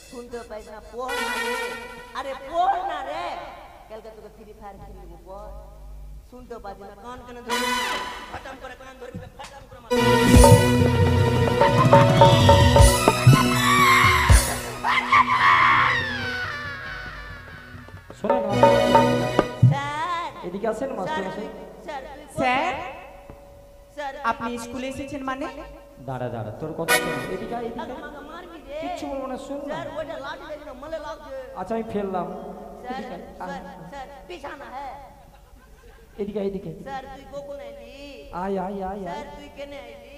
শুনতে পাইছ না পড় না রে আরে পড় না রে কালকে তোকে ফ্রি ফায়ার খেলবো পড় শুনতে পাচ্ছি না কান কেন ধরে ফটাম করে কান ধরে ফটাম করে মার শোনেন স্যার এদিকে আসেন মাস্টার মশাই স্যার স্যার স্যার আপনি স্কুলে এসেছেন মানে দাঁড়া দাঁড়া তোর কথা শোন এদিকে আয়, এদিকে আয়। আমাকে মারবি রে কিচ্ছু বলবো না শুন না স্যার ওটা লাঠি দেখি না মলে লাগছে আচ্ছা আমি ফেললাম স্যার এদিকে আয়, স্যার স্যার পিছানা হ্যাঁ এদিকে আয়, এদিকে স্যার তুই কখন আইলি আয় আয় আয় স্যার আয় তুই কেন আইলি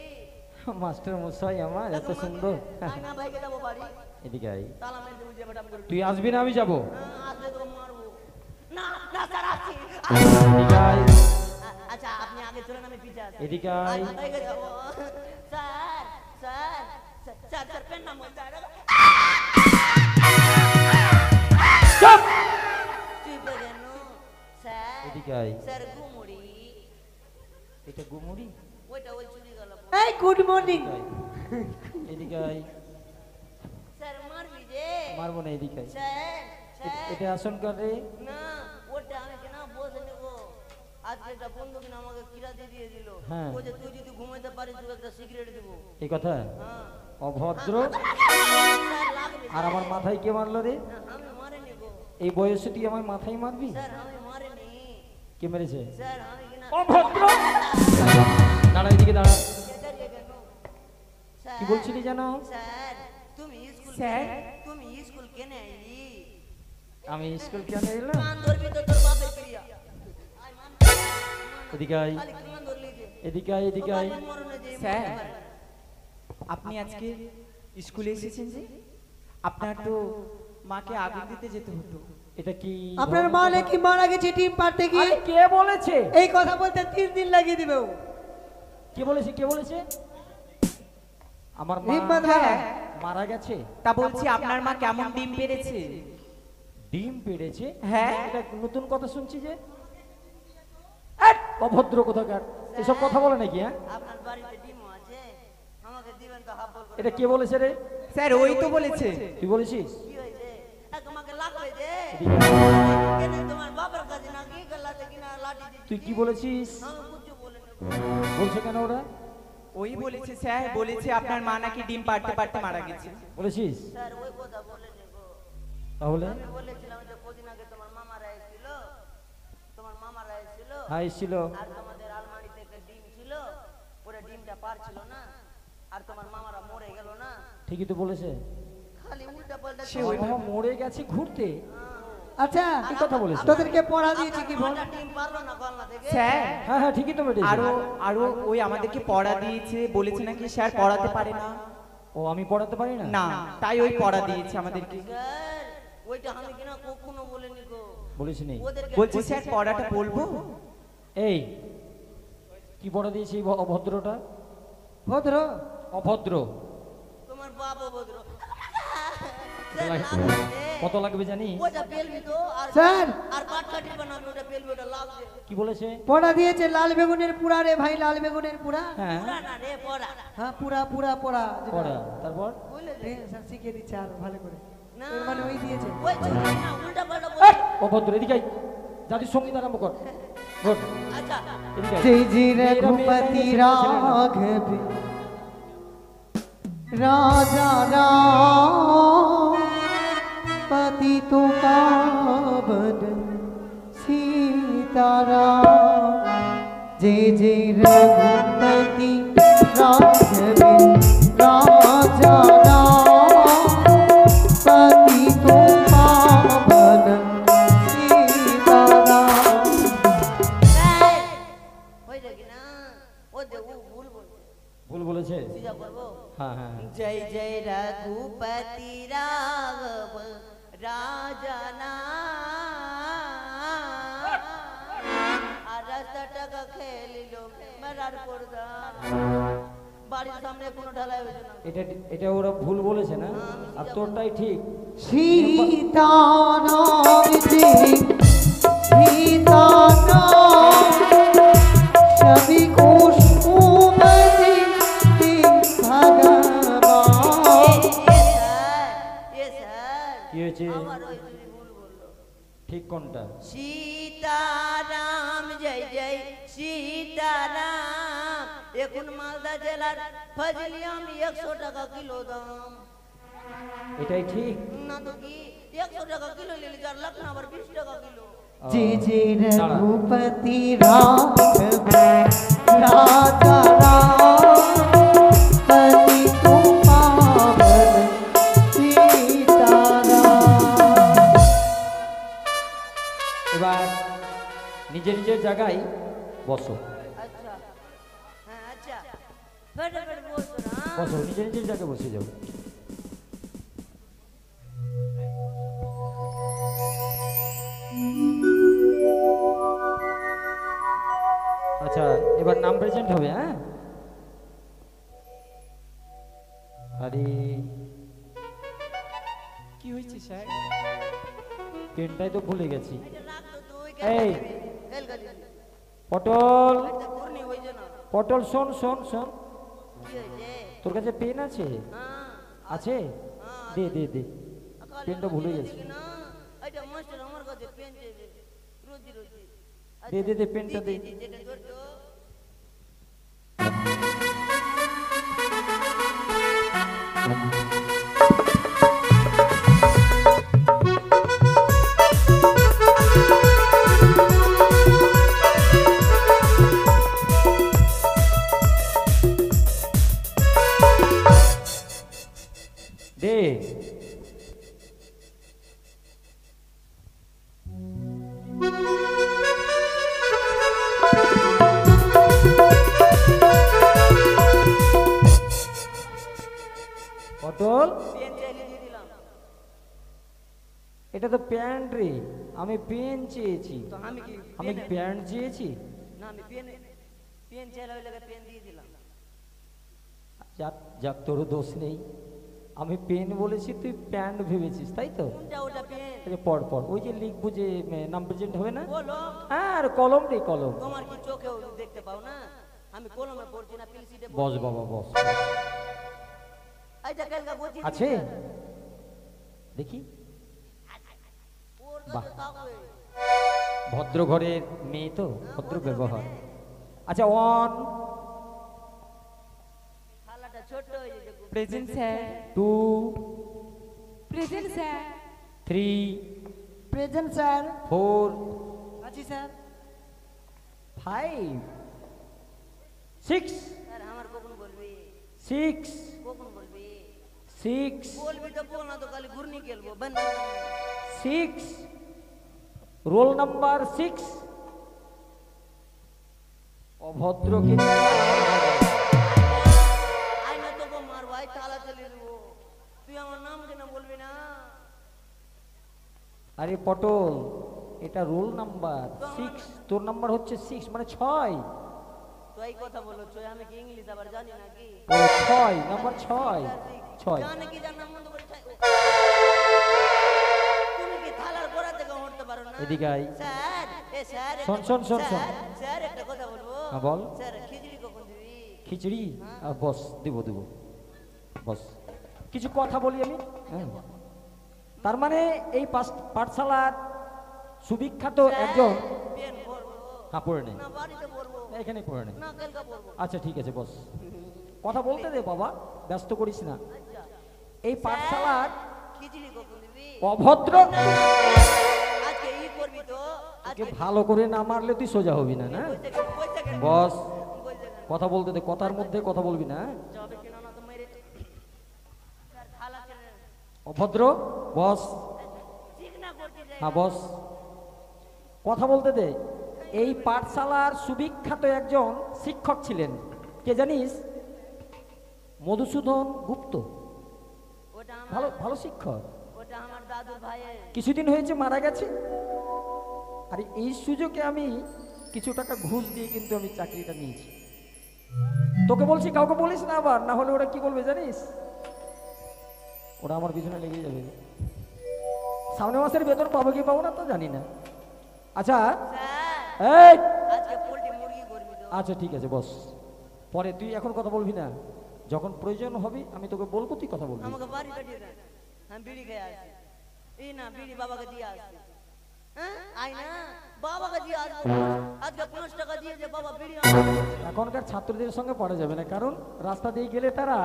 মাস্টার মশাই আমার এত সুন্দর না ভাইকে যাবো বাড়ি এদিকে আয় তালা মেরে দেবো যে বেটা করে তুই আসবি না আমি যাবো আসলে তোকে মারবো না না স্যার আসছি এদিকে আয় আচ্ছা আপনি আগে চলেন আমি পিছে আসছি এদিকে আয় ভাইকে যাবো sir sir sir sir pen নাম স্যার চুপ চুপ কেন স্যার এদিকে আয় স্যার ঘুমুড়ি এটা গুমুড়ি ওইটা ওই চুরি গেল এই গুড মর্নিং এদিকে আয় স্যার মারবি যে মারবো না এদিকে আয় স্যার স্যার এটা আসন কর রে না ওটা আমি কেন বসে নেব আজকে একটা বন্ধু কিনা আমাকে কিরাতে দিয়ে দিল হ্যাঁ। ও যে তুই যদি ঘুমাইতে পারিস তোকে একটা সিগারেট দেবো এই কথা হ্যাঁ অভদ্র স্যার লাগবে আর আমার মাথায় কে মারলো রে না, আমি মারিনি গো এই বয়সে তুই আমার মাথায় মারবি স্যার আমি মারিনি কে মেরেছে স্যার আমি কিনা অভদ্র দাঁড়া এদিকে দাঁড়া দাঁড়িয়ে কেন স্যার কি বলছিলি জানো স্যার তুমি স্কুল স্যার? তুমি স্কুল কেন আইলি আমি স্কুল কেন এলাম কান ধরবি তো তোর বাপের ক্রিয়া আয় মান এদিকে আয় খালি কান ধরলি যে এদিকে আয় এদিকে আয় বাবার মরণে যে স্যার আপনি আজকে স্কুলে এসেছেন যে আপনার তো মাকে আগুন দিতে যেতে হতো এটা কি আপনার মা নাকি মারা গেছে টিম পারতে গিয়ে আরে কে বলেছে এই কথা বলতে 3 দিন লাগিয়ে দিবে ও কে বলেছে কে বলেছে আমার মা হিম্মত হ্যাঁ মারা গেছে তা বলছি আপনার মা কেমন ডিম পেড়েছে ডিম পেড়েছে হ্যাঁ। এটা নতুন কথা শুনছি যে অভদ্র কোথাকার এসব কথা বলে নাকি হ্যাঁ আপনার বাড়িতে ডিমও আছে আমাকে দিবেন তো হাফ বল করে এটা কে বলেছে রে স্যার ওই তো বলেছে তুই বলেছিস কি হয়েছে তোমাকে লাগবে যে এদিকে আয়। কেন তোমার বাবার কাছে না কি গলাতে কিনা লাঠি দিচ্ছি তুই কি বলেছিস আমি কিছু বলে নেব বলছে কেন ওরা ওই বলেছে স্যার বলেছে আপনার মা নাকি ডিম পাড়তে পাড়তে মারা গেছে বলেছিস স্যার ওই কথা বলে নেব তাহলে আমি বলেছিলাম যে কদিন আগে তোমার মামারা এসেছিল তোমার মামারা এসেছিল হ্যাঁ এসেছিল আর তোমাদের আলমারিতে একটা ডিম ছিল ওরা ডিমটা পারছিল না আর তোমার মামারা মরে গেল না ঠিকই তো বলেছে খালি উল্টা পাল্টা বাবা মরে গেছে ঘুরতে আচ্ছা কি কথা বলেছে তোদেরকে পড়া দিয়েছি কি বল ডিম পারলো না গলনা থেকে স্যার হ্যাঁ হ্যাঁ ঠিকই তো বেটে আরো আরো ওই আমাদেরকে পড়া দিয়েছে বলেছে নাকি স্যার পড়াতে পারে না ও আমি পড়াতে পারি না না তাই ওই পড়া দিয়েছে আমাদেরকে স্যার ওইটা আমি কিনা কখনো বলিনি গো বলিস নি ওদেরকে বলছি স্যার পড়াটা বলবো এই কি পড়া দিয়েছে এই অভদ্রটা ভদ্র অভদ্র তোমার বাবা ভদ্র কত লাগবে জানি? ওটা পেলবি তো আর স্যার আর কাটকাটি বানাবি ওটা পেলবি ওটা লাগবে। কি বলেছে? পড়া দিয়েছে লাল বেগুনের পুরা রে ভাই, লাল বেগুনের পুরা। হ্যাঁ পুরা না রে পড়া। হ্যাঁ পুরা পুরা পড়া যেটা। পড়া, তারপর বুঝলে যে? স্যার শিখিয়ে দিচ্ছে আর ভালো করে। না এর মানে ওই দিয়েছে। ওই ছোট না উল্টা পাল্টা বল। অভদ্র, এদিকে আয়। জাতির সঙ্গীত আরম্ভ কর। গুড, আচ্ছা এদিকে আয়। जय जय मेरा रघुपति मेरा राघव राजा राम पतित पावन सीताराम। जय जय रघुपति राघव राजा राम पतित पावन सीताराम। হয়ে যাবে না ও যে ও ভুল বলছে ভুল বলেছে? সিজা করবো। হ্যাঁ হ্যাঁ হ্যাঁ। जय जय रघुपति राघव राजा আর রাস্তাটাকে খেলিলো মেরার পর্দা বাড়ির সামনে কোনো ঢালাই হয়েছে না। এটা এটা ওরা ভুল বলেছে না, আর তোরটাই ঠিক। सीताराम जी सीताराम सभी को सुमति भगवान। এ স্যার কি হয়েছে? আমার ওই দুই ভুল বললো। ঠিক কোনটা? সীতারাম জয় জয় সীতারাম। এখন মালদা জেলার ফজলি আম 100 টাকা কিলো দাম। এটাই ঠিক। না তো কি 100 টাকা কিলো নিলে 4 লাখ না আবার 20 টাকা কিলো। जय जय रघुपति राघव राजा राम पतित पावन सीताराम। এবার নিজের নিজের জায়গায় বসো, আচ্ছা হ্যাঁ আচ্ছা ফটাফট বল তোরা। বসো, নিজের নিজের জায়গায় বসে যাও। আচ্ছা, এবার নাম প্রেজেন্ট হবে। হ্যাঁ, আরে কি হয়েছে স্যার? পেনটাই তো ভুলে গেছি। এটা রাখ তো তুই এই। হেল গালি পটল, এটা পুরনি হইছে না। পটল শোন শোন শোন, কি হইছে? তোর কাছে পেন আছে? হ্যাঁ আছে? দে দে দে, পেনটা ভুলে গেছি। না এটা মাস্টার আমার কাছে পেন চাইবে রোজি রোজি। দে দে দে, পেনটা দে। যেটা ধর তো দে। পটল, পেন চাইলে দিয়ে দিলাম। এটা তো প্যান্ট রে, আমি পেন চেয়েছি। তো আমি কি আমি প্যান্ট চেয়েছি? না আমি পেন পেন চাইলে ওই লাগে পেন দিয়ে দিলাম। যাক যাক, তোর দোষ নেই। আমি পেন বলেছি, তুই প্যান্ট ভেবেছিস, তাই তো? কোনটা ওটা পেন? এই যে পড় পড়, ওই যে লিখবো যে নাম প্রেজেন্ট হবে না? বলো হ্যাঁ, আর কলম রে, কলম। তোমার কি চোখেও দেখতে পাও না? আমি কলমে পড়ছি না পেন্সিলে বস বাবা বস। এইটা কালকে বলছি আছে দেখি। ওর বাহ। কাছে থাকবে। ভদ্র ঘরের মেয়ে তো, ভদ্র ব্যবহার। আচ্ছা, ওয়ান থালাটা ছোট হয়ে যাবে। Present sir. 2 present sir. 3 present sir. 4 अच्छी सर। 5 6 স্যার আমার কখন বলবি? 6 কখন বলবি? 6 বলবি তো বল না তো খালি ঘুরনি খেলবো বন্ধ। 6 রোল নাম্বার 6। অভদ্র কিন্তু আই না তো মার ভাই তালা চালিয়ে দেবো। তুই আমার নাম কেন বলবি না? আরে পটল, এটা রোল নাম্বার 6, তোর নাম্বার হচ্ছে 6 মানে 6। তো এই কথা বলো চই, আমি কি ইংলিশ আবার জানি নাকি? ও 6 নাম্বার 6 6। জানে কি জান নাম বন্ধ করে এদিকে আয়। স্যার এ স্যার শোন, শোন, শোন, শোন। স্যার, স্যার একটা কথা বলবো হ্যাঁ, বল। স্যার খিচুড়ি কখন দিবি খিচুড়ি বস, দিব দিব বস। কিছু কথা বলি আমি, হ্যাঁ। তার মানে এই পাঠশালার সুবিখ্যাত একজন, পেন পড়বো হ্যাঁ পড়ে নে, না বাড়িতে পড়বো এখানে পড়ে নে। না কালকে পড়বো আচ্ছা ঠিক আছে বস, কথা বলতে দে বাবা, ব্যস্ত করিস না। আচ্ছা এই পাঠশালার খিচুড়ি কখন দিবি অভদ্র, আজকে ই করবি তো তোকে ভালো করে না মারলে তুই সোজা হবি না, না পয়সা কেন বস। পয়সা কেন কথা বলতে দে, কথার মধ্যে কথা বলবি না, হ্যাঁ? যাবে কিনা না তো মেরে স্যার খালা কেন অভদ্র বস। ঠিক না করতে যাই হ্যাঁ বস, কথা বলতে দে। এই পাঠশালার সুবিখ্যাত একজন শিক্ষক ছিলেন, কে জানিস? মধুসূদন গুপ্ত। ওটা ভালো আমার ভালো শিক্ষক, ওটা আমার দাদুর ভাইয়ের কিছুদিন হয়েছে মারা গেছে। আর এই সুযোগে আমি কিছু টাকা ঘুষ দিয়ে কিন্তু আমি চাকরিটা নিয়েছি। তোকে বলছি কাউকে বলিস না আবার, না হলে ওরা কি বলবে জানিস? ওরা আমার পিছনে লেগে যাবে। সামনে মাসের বেতন পাবো কি পাবো না তো জানি না। আচ্ছা স্যার এই, আজকে পোল্ট্রি মুরগি করবি তো আচ্ছা ঠিক আছে বস, পরে তুই এখন কথা বলবি না, যখন প্রয়োজন হবে আমি তোকে বলবো, তুই কথা বলবি। আমাকে বাড়ি পাঠিয়ে দেন আমি বিড়ি খেয়ে আসছি এই না বিড়ি বাবাকে দিয়ে আসছি হ্যাঁ আই না বাবাকে দিয়ে আসবো আজকে 5 টাকা দিয়ে যে বাবা বিড়ি আমাকে দিয়েছিল। এখনকার ছাত্রদের সঙ্গে পড়া যাবে না, কারণ রাস্তা দিয়ে গেলে তারা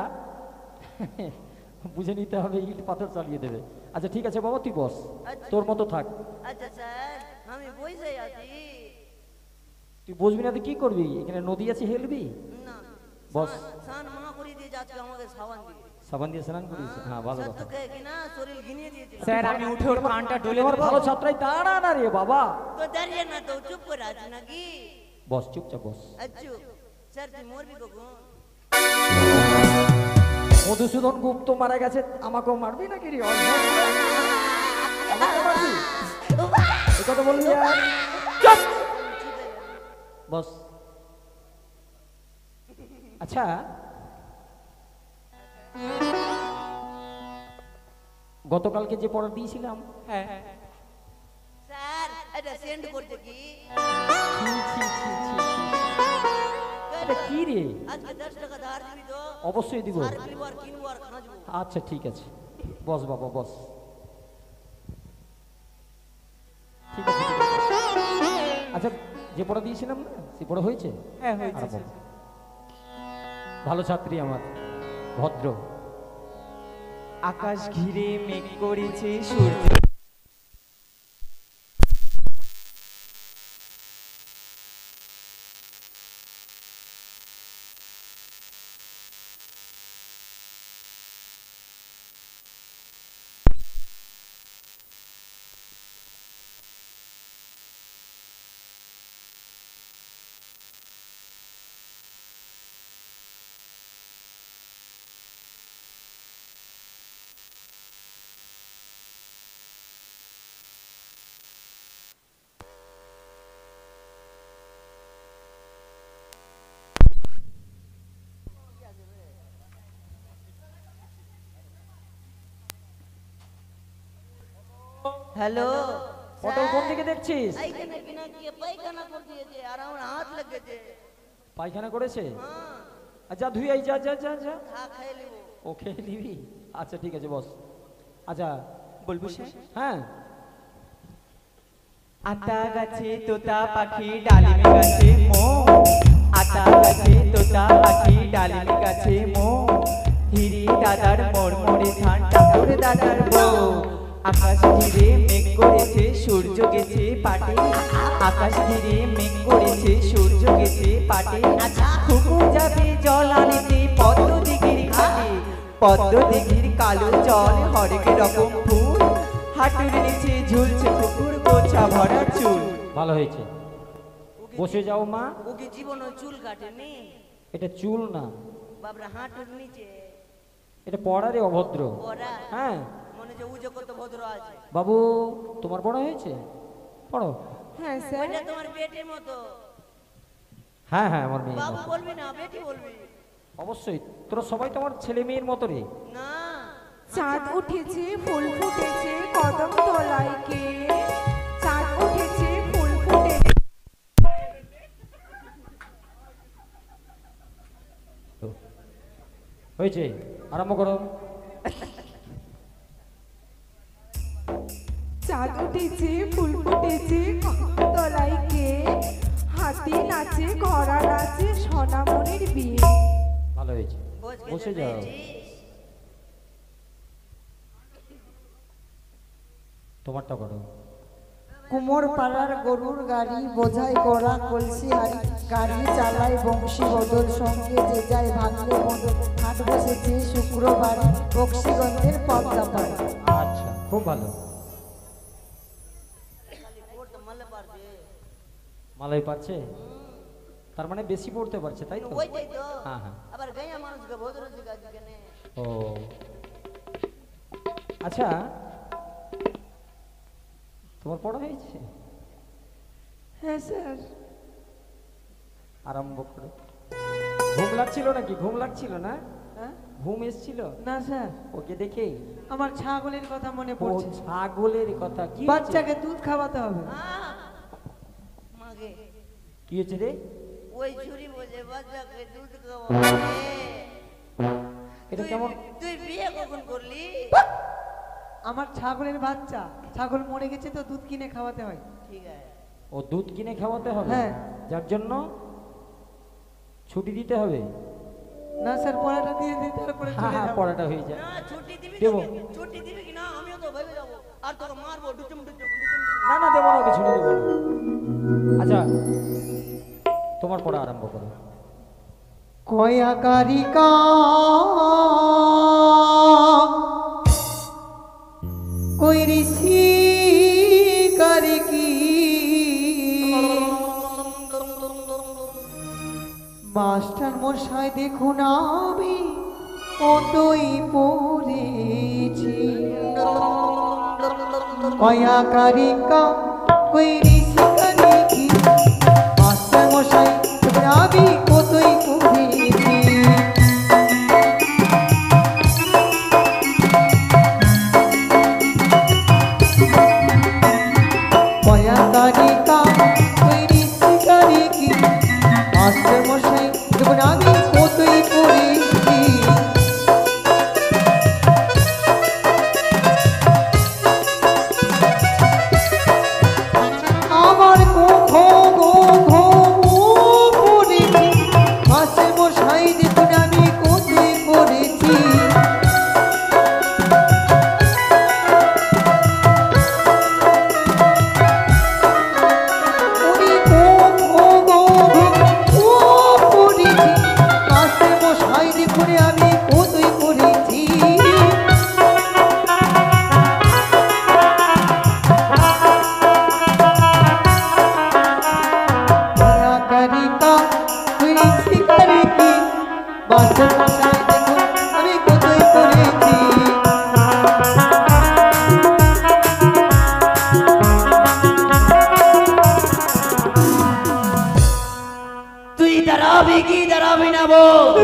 বুঝে নিতে হবে, ইট পাথর চালিয়ে দেবে। আচ্ছা ঠিক আছে বাবা, তুই বস, আচ্ছা। তোর মতো থাক। আচ্ছা স্যার আমি বসে আছি তুই বসবি না তো কি করবি? এখানে নদী আছে, হেলবি? না বস। স্নান মা করে দিয়েছে আজকে আমাকে সাবান দিয়ে সাবান দিয়ে স্নান করিস? হ্যাঁ ভালো স্যার কথা। তো খেয়ে কিনা শরীর ঘিনিয়ে দিয়েছিল স্যার আমি উঠে ওর কানটা ডলে আমার দেবো? ভালো ছাত্রাই দাঁড়া না রে বাবা। তো দাঁড়িয়ে না তো চুপ করে আছি নাকি বস, চুপচাপ বস। আচ্ছা স্যার তুই মরবি কখন মধুসূদন গুপ্ত মারা গেছে, আমাকেও মারবি নাকি রে? আমাকে মারবি? এই কথা বলবি আর? চুপ! বস। আচ্ছা গতকালকে যে পড়া দিয়েছিলাম, হ্যাঁ স্যার এটা সেন্ড করতে কি ছি, ছি, ছি, ছি, ছি। এটা কি রে? আজকে 10 টাকা ধার দিবি তো অবশ্যই দিব। আর কিনবো আর কিনবো আর খাঁজবো আচ্ছা ঠিক আছে, বস বাবা বস। ঠিক আছে, ঠিক আছে। আচ্ছা যে পড়া দিয়েছিলাম না, সে পড়া হয়েছে? হ্যাঁ হয়েছে আর বল। ভালো ছাত্রী আমার, ভদ্র। আকাশ ঘিরে মেঘ করেছে সূর্য হ্যালো পটল কোন দিকে দেখছিস? এইখানে কিনা কে পায়খানা করে দিয়েছে আর আমার হাত লেগেছে পায়খানা করেছে? হ্যাঁ আচ্ছা ধুই আই, যা যা যা যা। খাই লিবো ও খেয়ে নিবি? আচ্ছা ঠিক আছে বস। আচ্ছা বলবো স্যার? হ্যাঁ, আতা গাছে তোতা পাখি ডালিমে গাছে মো, আতা গাছে তোতা পাখি ডালিমে গাছে মো, হিরি দাদার মরমরে ধান ঠাকুর দাদার বউ, আকাশ ঘিরে মেঘ করেছে সূর্য গেছে পাটে, আকাশ ঘিরে মেঘ করেছে সূর্য গেছে পাটে, খুকু যাবে জল আনিতে পদ্ম দিঘির ঘাটে, পদ্ম দিঘির কালো জল হরেক রকম ফুল, হাঁটুর নিচে ঝুলছে কুকুর গোছা ভরা চুল। ভালো হয়েছে, বসে যাও মা। ওকে জীবনে চুল কাটেনি এটা চুল না, বাবরা হাঁটুর নিচে এটা পড়ারে অভদ্র। ওরা হ্যাঁ মনে যে উজে কত ভদ্র আছে বাবু, তোমার পড়া হয়েছে? পড়ো। হ্যাঁ স্যার ওইটা তোমার বেটির মতো হ্যাঁ হ্যাঁ, আমার মেয়ে। বাবু বলবি না বেটি বলবি অবশ্যই, তোরা সবাই তোমার ছেলে মেয়ের মতো রে। না চাঁদ উঠেছে ফুল ফুটেছে কদম তলায় কে, চাঁদ হয়েছে, আরম্ভ করো। চাঁদ উঠেছে, ফুল ফুটেছে, তলায় কে? হাতি নাচে, ঘোড়া নাচে, সোনামণির বিয়ে। ভালো হয়েছে, বসে যাও। তোমারটা করো। কুমোর পাড়ার গরুর গাড়ি বোঝাই করা কলসি হাড়ি, গাড়ি চালায় বংশী বদল, সঙ্গে যে যায় ভাগলে বদল, হাট বসেছে শুক্রবার বক্সিগঞ্জের পদ্মা পাড়া। আচ্ছা, খুব ভালো। মালাই পারছে, তার মানে বেশি পড়তে পারছে, তাই তো? ওইটাই তো। হ্যাঁ হ্যাঁ। আবার গায়া মানুষকে ভদ্র জিজ্ঞাসা কেন? ও আচ্ছা, তোমার পড়া হয়েছে? হ্যাঁ স্যার। আরম্ভ করো। ঘুম লাগছিল নাকি? ঘুম লাগছিল না? হ্যাঁ? ঘুম এসছিল না স্যার, ওকে দেখে? আমার ছাগলের কথা মনে ও পড়ছে। ছাগলের কথা কি হয়েছে? বাচ্চাকে দুধ খাওয়াতে হবে। মাগে কি হয়েছে রে? ওই ছুরি বলে বাচ্চাকে দুধ খাওয়াবে। এটা কেমন? তুই বিয়ে কখন করলি? আমার ছাগলের বাচ্চা, ছাগল মরে গেছে তো দুধ কিনে খাওয়াতে হয়। ঠিক আছে। ও দুধ কিনে খাওয়াতে হবে? হ্যাঁ। যার জন্য ছুটি দিতে হবে। না স্যার, পড়াটা দিয়ে দিই, তারপরে হ্যাঁ চলে হ্যাঁ, যাবো। পড়াটা হয়ে যায়। না ছুটি দিবি দেবো। তোকে? ছুটি দিবি কি না? আমিও তো ভেবে যাবো আর তোকে মারবো ডুচুম ডুচুম। না না, দেবো না, ওকে ছুটি দেবো না। আচ্ছা, তোমার পড়া আরম্ভ করো। কয়া কারিকা কই ঋষি কারিকি মাস্টার মশাই দেখুন আমি কতই পড়েছি। কয়া কারিকা কই ঋষি কারিকি মাস্টার মশাই দেখুন আমি কতই পড়েছি। কয়া কারিকা কই ঋষি কারিকি মাস্টার মশাই দেখুন আমি কতই পড়েছি। আমার গোঘো গোঘো পড়েছি, মাস্টার মশাই দেখুন আমি কতই পড়েছি। ওরে গোঘো গোঘো পড়েছি, মাস্টার মশাই দেখুন আমি কতই পড়েছি। কয়া কারিকা কই ঋষি কারিকি মাস্টার মশাই দেখুন আমি কতই পড়েছি। তুই দাঁড়াবি কি দাঁড়াবি না বল?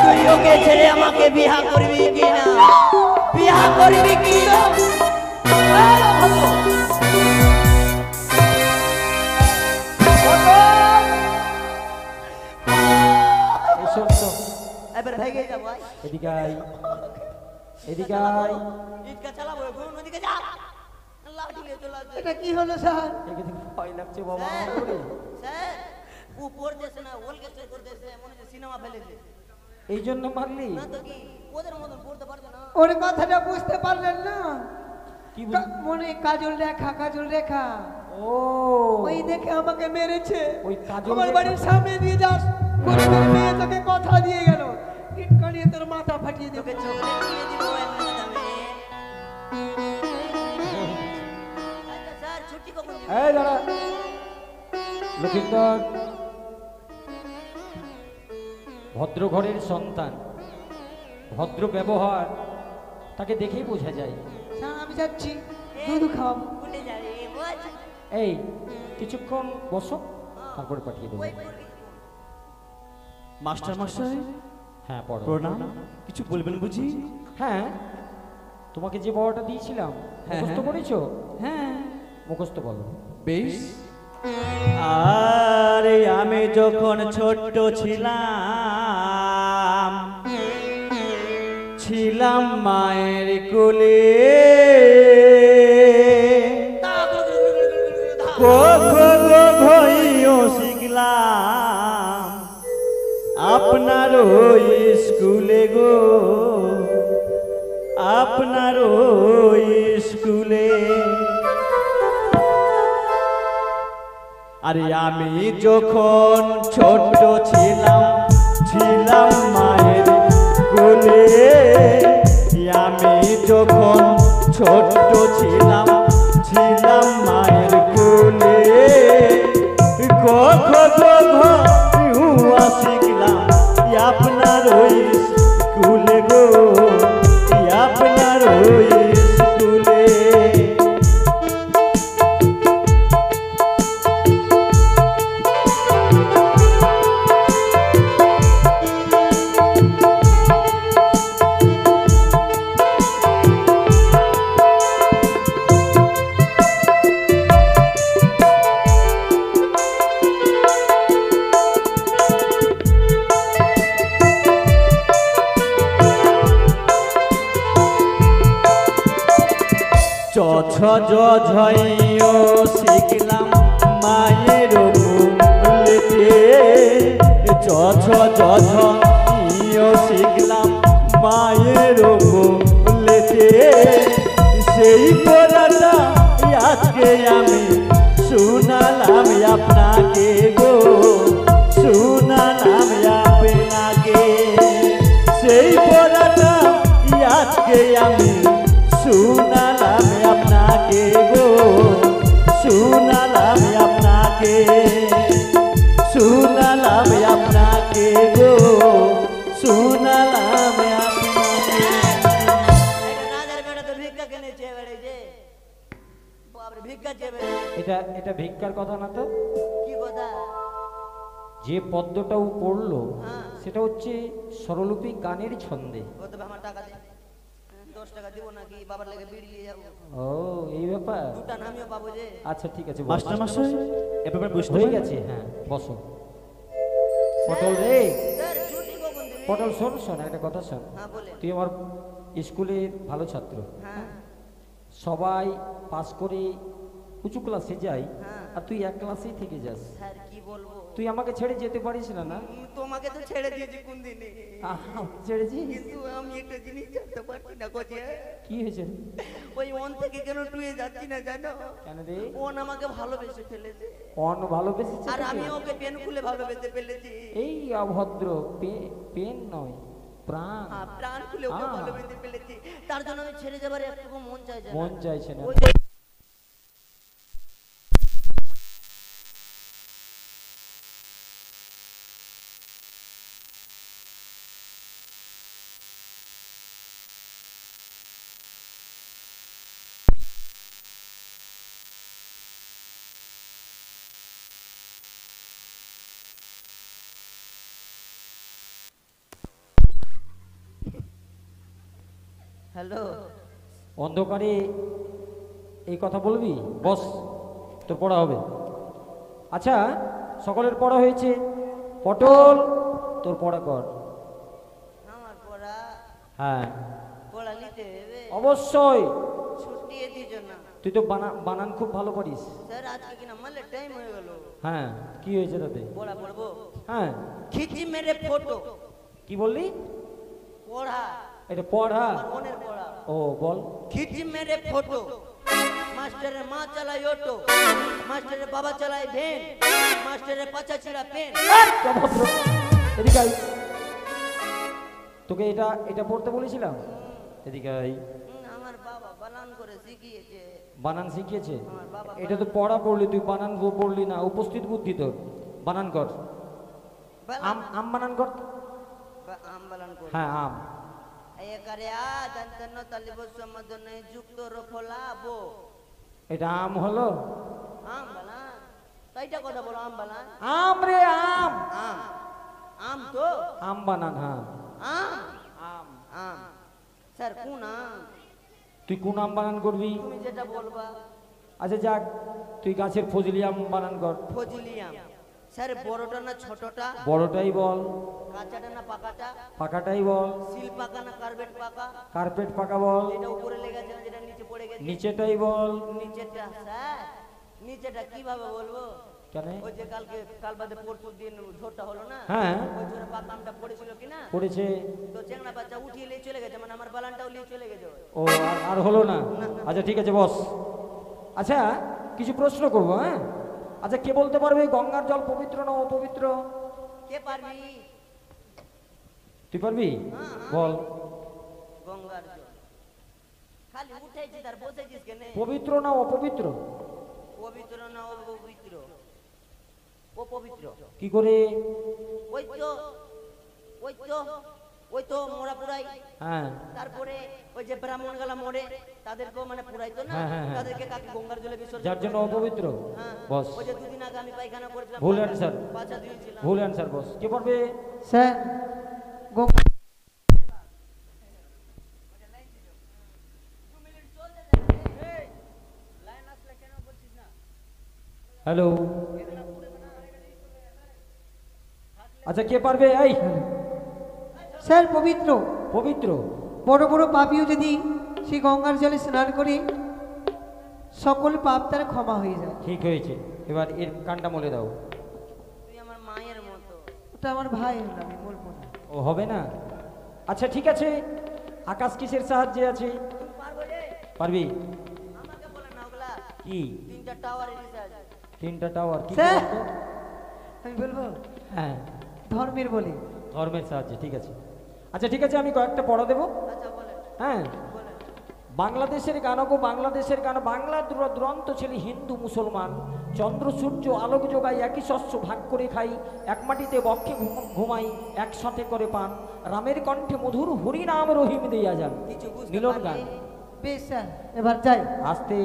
তুই ওকে ছেড়ে আমাকে বিয়া করবি কি না? বিয়া করবি কি না? এসব তো এবার ভেগে যাবো। এদিকে আয়, এদিকে আয়। ইটকা চালাবো এখন ওদিকে যা। লাঠি নিয়ে চলে আসবে। এটা কি হলো স্যার? একে দেখে ভয় লাগছে বাবা। স্যার, ওরে, স্যার, ও পড়তেছে না, ওলকেস্টার করতেছে, মনে হচ্ছে সিনেমা ফেলেছে। এই জন্য মারলি? না তো কি, ওদের মতন পড়তে পারছে না। ওর কথাটা বুঝতে পারলেন না? কি বুঝ- মনে কাজল রেখা, কাজল রেখা ও ওই দেখে আমাকে মেরেছে। ওই কাজল আমার রেখা- বাড়ির সামনে দিয়ে যাস, গরিবের মেয়ে তোকে কথা দিয়ে গেল, ইটকা নিয়ে তোর মাথা ফাটিয়ে দেবে। তোকে চকলেট দিয়ে দিব একটা দামে। আচ্ছা স্যার, ছুটি কখন দিবেন? এই দাঁড়া লক্ষিন্দর, ভদ্র ঘরের সন্তান, ভদ্র ব্যবহার তাকে দেখেই বোঝা যায়। স্যার আমি যাচ্ছি, দুধ খাওয়াবো। উঠে যাবে বল। এই কিছুক্ষণ বসো, তারপরে পাঠিয়ে দেবো। ওই পড়বি। মাস্টার মশাই হ্যাঁ পড়ো। প্রণাম, কিছু বলবেন বুঝি? হ্যাঁ, তোমাকে যে পড়াটা দিয়েছিলাম হ্যাঁ, মুখস্থ হ্যাঁ। করেছো? হ্যাঁ, মুখস্থ বলো। বেশ। আরে আমি যখন ছোট্ট ছিলাম শিখলাম মায়ের কোলে ঘইও শিখলাম আপনার স্কুলে গো, আপনার স্কুলে। আরে আমি যখন ছোট ছিলাম, ছিলাম মায়ের কোলে। আমি যখন ছোট ছিলাম, ছিলাম মায়ের কোলে। ঘুয়া শিখলাম আপনার স্কুলে গো, আপনার স্কুলে। ঝইও শিখলাম মায়ের কোলেতে। ঝইও শিখলাম মায়ের কোলেতে। সেই পড়াটা আজকে আমি শুনালাম আপনাকে গো, শুনালাম আপনাকে। সেই পড়াটা আজকে আমি শুনালাম আপনাকে গো, শুনালাম আপনাকে, শুনালাম আপনাকে গো, শুনালাম আপনাকে। এটা ভিক্ষার কথা না তো। কি কথা? যে পদ্মটা ও পড়লো হ্যাঁ। সেটা হচ্ছে স্বরলিপি গানের ছন্দে। কত আমার টাকা দে, 10 টাকা দিব নাকি বাবার লাগে বিড়ি নিয়ে যাবো। ও এই ব্যাপার। দুটা নামিও পাবো যে। আচ্ছা ঠিক আছে, মাস্টার মশাই এভাবে বুঝতে হয়ে গেছে। হ্যাঁ বসো। পটল রে, স্যার ছুটি কখন দিবি? পটল শোন শোন একটা কথা শোন। হ্যাঁ বলে। তুই আমার স্কুলের ভালো ছাত্র, হ্যাঁ সবাই পাস করে উঁচু ক্লাসে যাই, হ্যাঁ। আর তুই এক ক্লাসেই থেকে যাস। স্যার কি বলবো? তুই আমাকে ছেড়ে যেতে পারিস না না? তোমাকে তো ছেড়ে দিয়েছি কোন দিনে, ছেড়েছি কিন্তু আমি একটা জিনিস জানতে পারছি না কোচে। কি হয়েছে? ওই মন থেকে কেন টুয়ে যাচ্ছি না জানো? কেন রে? ওন আমাকে ভালোবেসে ফেলেছে, অন ভালোবেসেছে আর তোকে? আমি ওকে পেন খুলে ভালোবেসে ফেলেছি। এই অভদ্র, পেন নয় প্রাণ। হ্যাঁ, প্রাণ খুলে ওকে আহ। ভালোবেসে ফেলেছি। তার জন্য আমি ছেড়ে যাবার একটুকু মন চাইছে না। মন চাইছে না। ওই যে- হ্যালো, অন্ধকারে এই কথা বলবি? বস, তোর পড়া হবে। আচ্ছা সকলের পড়া হয়েছে। পটল তোর পড়া কর। আমার পড়া হ্যাঁ পড়া নিতে হবে। অবশ্যই। ছুটি দিয়েছ না তুই তো বানান খুব ভালো পারিস। স্যার, আজকে কিনা মালে টাইম হয়ে গেল। হ্যাঁ কি হয়েছে তাতে? পড়া পড়বো। হ্যাঁ খিচি মেরে ফটো। কি বললি? পড়া, এটা পড়া? আমার মনের পড়া। ও বল। খিচি মেরে ফটো। মাস্টারের মা চালায় অটো, মাস্টারের বাবা চালায় ভ্যান, মাস্টারের পাছা ছিঁড়া পেন। অভদ্র, এদিকে আয়। তোকে এটা এটা পড়তে বলেছিলাম? এদিকে আয়। আমার বাবা বানান করে শিখিয়েছে। বানান শিখিয়েছে? আমার বাবা এটা তো পড়া পড়লি, তুই বানান পড়লি না। উপস্থিত বুদ্ধি তোর। বানান কর। আম আম বানান কর। আম বানান করে। হ্যাঁ আম। একারে আ দন্তন্য তালিবস সমাদনে যুক্ত রফলাবো। এটা আম হলো? আম বানান। তাইটা কথা বলো, আম বানান। আম রে আম। আম, আম তো আম বানান। হ্যাঁ আম, আম। আম। স্যার কোন আম? তুই কোন আম বানান করবি? তুমি যেটা বলবা। আচ্ছা যাক, তুই গাছের ফজলি আম বানান কর। ফজলি আম। স্যার বড়টা না ছোটটা? বড়টাই বল, কাঁচাটা না পাকাটা? পাকাটাই বল, সিল পাকা না কার্পেট পাকা? কার্পেট পাকা বল, যেটা উপরে লেগেছে না যেটা নিচে পড়ে গেছে? নিচেটাই বল। নিচেটা স্যার, নিচেটা কিভাবে বলবো? কেন? ওই যে কাল বাদে পরশু দিন ঝড়টা হলো না, হ্যাঁ ওই ঝড়ে বাদামটা পড়েছিল কিনা, পড়েছে। তো চেংড়া বাচ্চা উঠিয়ে নিয়ে চলে গেছে, মানে আমার বালানটাও নিয়ে চলে গেছে। ও আর হলো না? আচ্ছা ঠিক আছে বস। আচ্ছা কিছু প্রশ্ন করবো, হ্যাঁ? আচ্ছা কে বলতে পারবে গঙ্গার জল পবিত্র না অপবিত্র? কে পারবি? তুই পারবি? বল। গঙ্গার জল খালি উঠেছি তার বসেছিস কেন? পবিত্র না অপবিত্র? পবিত্র না অপবিত্র? অপবিত্র। কি করে? ওই তো ওই তো ওই তো মোড়া পুরাই, হ্যাঁ তারপরে ওই যে ব্রাহ্মণ গালা মরে তাদেরকেও মানে পুরাইতো না, হ্যাঁ, হ্যাঁ, হ্যাঁ। তাদেরকে কাকে গঙ্গার জলে বিসর্জন যার জন্য করে। অপবিত্র। হ্যাঁ, বস। ওই যে দুদিন আগে আমি পায়খানা করেছিলাম, ভুল অ্যান্সার, বাচ্চা দিয়েছিলাম। ভুল অ্যান্সার বস। কে পারবে? স্যার গঙ্গা হ্যালো, আচ্ছা কে পারবে? এই স্যার পবিত্র। পবিত্র। বড় বড় পাপীও যদি সেই গঙ্গার জলে স্নান করে সকল পাপ তার ক্ষমা হয়ে যায়। ঠিক হয়েছে, এবার এর কানটা মলে দাও। তুই আমার মায়ের মতো। ওটা আমার ভাই হলো, আমি বলবো না। ও হবে না? আচ্ছা ঠিক আছে, আকাশ কিসের সাহায্যে আছে? তুমি পারবো রে? পারবি? আমাকে বলে না ওগুলা, কি? তিনটা টাওয়ারের রিচার্জ। তিনটা টাওয়ার কি স্যার। বলতো? আমি বলবো হ্যাঁ ধর্মের বলে। ধর্মের সাহায্যে, ঠিক আছে। আচ্ছা ঠিক আছে, আমি কয়েকটা পড়া দেবো, আচ্ছা বলে হ্যাঁ? বলে। বাংলাদেশের গান গো বাংলাদেশের গান, বাংলার দুরন্ত ছেলে হিন্দু মুসলমান, চন্দ্র সূর্য আলোক যোগাই, একই শস্য ভাগ করে খাই, এক মাটিতে বক্ষে ঘুমাই, একসাথে করে পান, রামের কণ্ঠে মধুর হরি নাম রহিম দিয়া যান। কিছু বুঝতে মিলন গান। পারলি? বেশ স্যার, এবার যাই। আস্তে।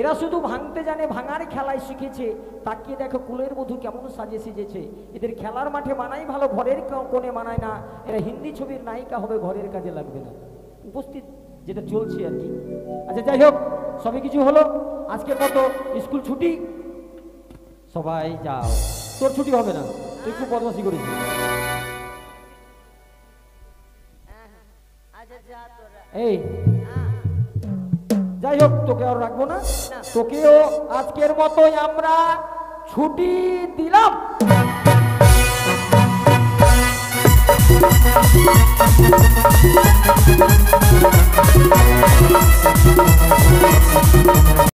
এরা শুধু ভাঙতে জানে, ভাঙার খেলায় শিখেছে, তাকিয়ে দেখো কুলের বধূ কেমন সাজে সেজেছে। এদের খেলার মাঠে মানাই ভালো, ঘরের কোণে মানায় না। এরা হিন্দি ছবির নায়িকা হবে, ঘরের কাজে লাগবে না। উপস্থিত যেটা চলছে আর কি। আচ্ছা যাই হোক, সবই কিছু হলো, আজকের মতো স্কুল ছুটি, সবাই যাও। তোর ছুটি হবে না, তুই খুব বদমাশি করেছিস। আচ্ছা যা তোরা। এই হ্যাঁ, যাই হোক, তোকে আর রাখবো না, তোকেও আজকের মতোই আমরা ছুটি দিলাম।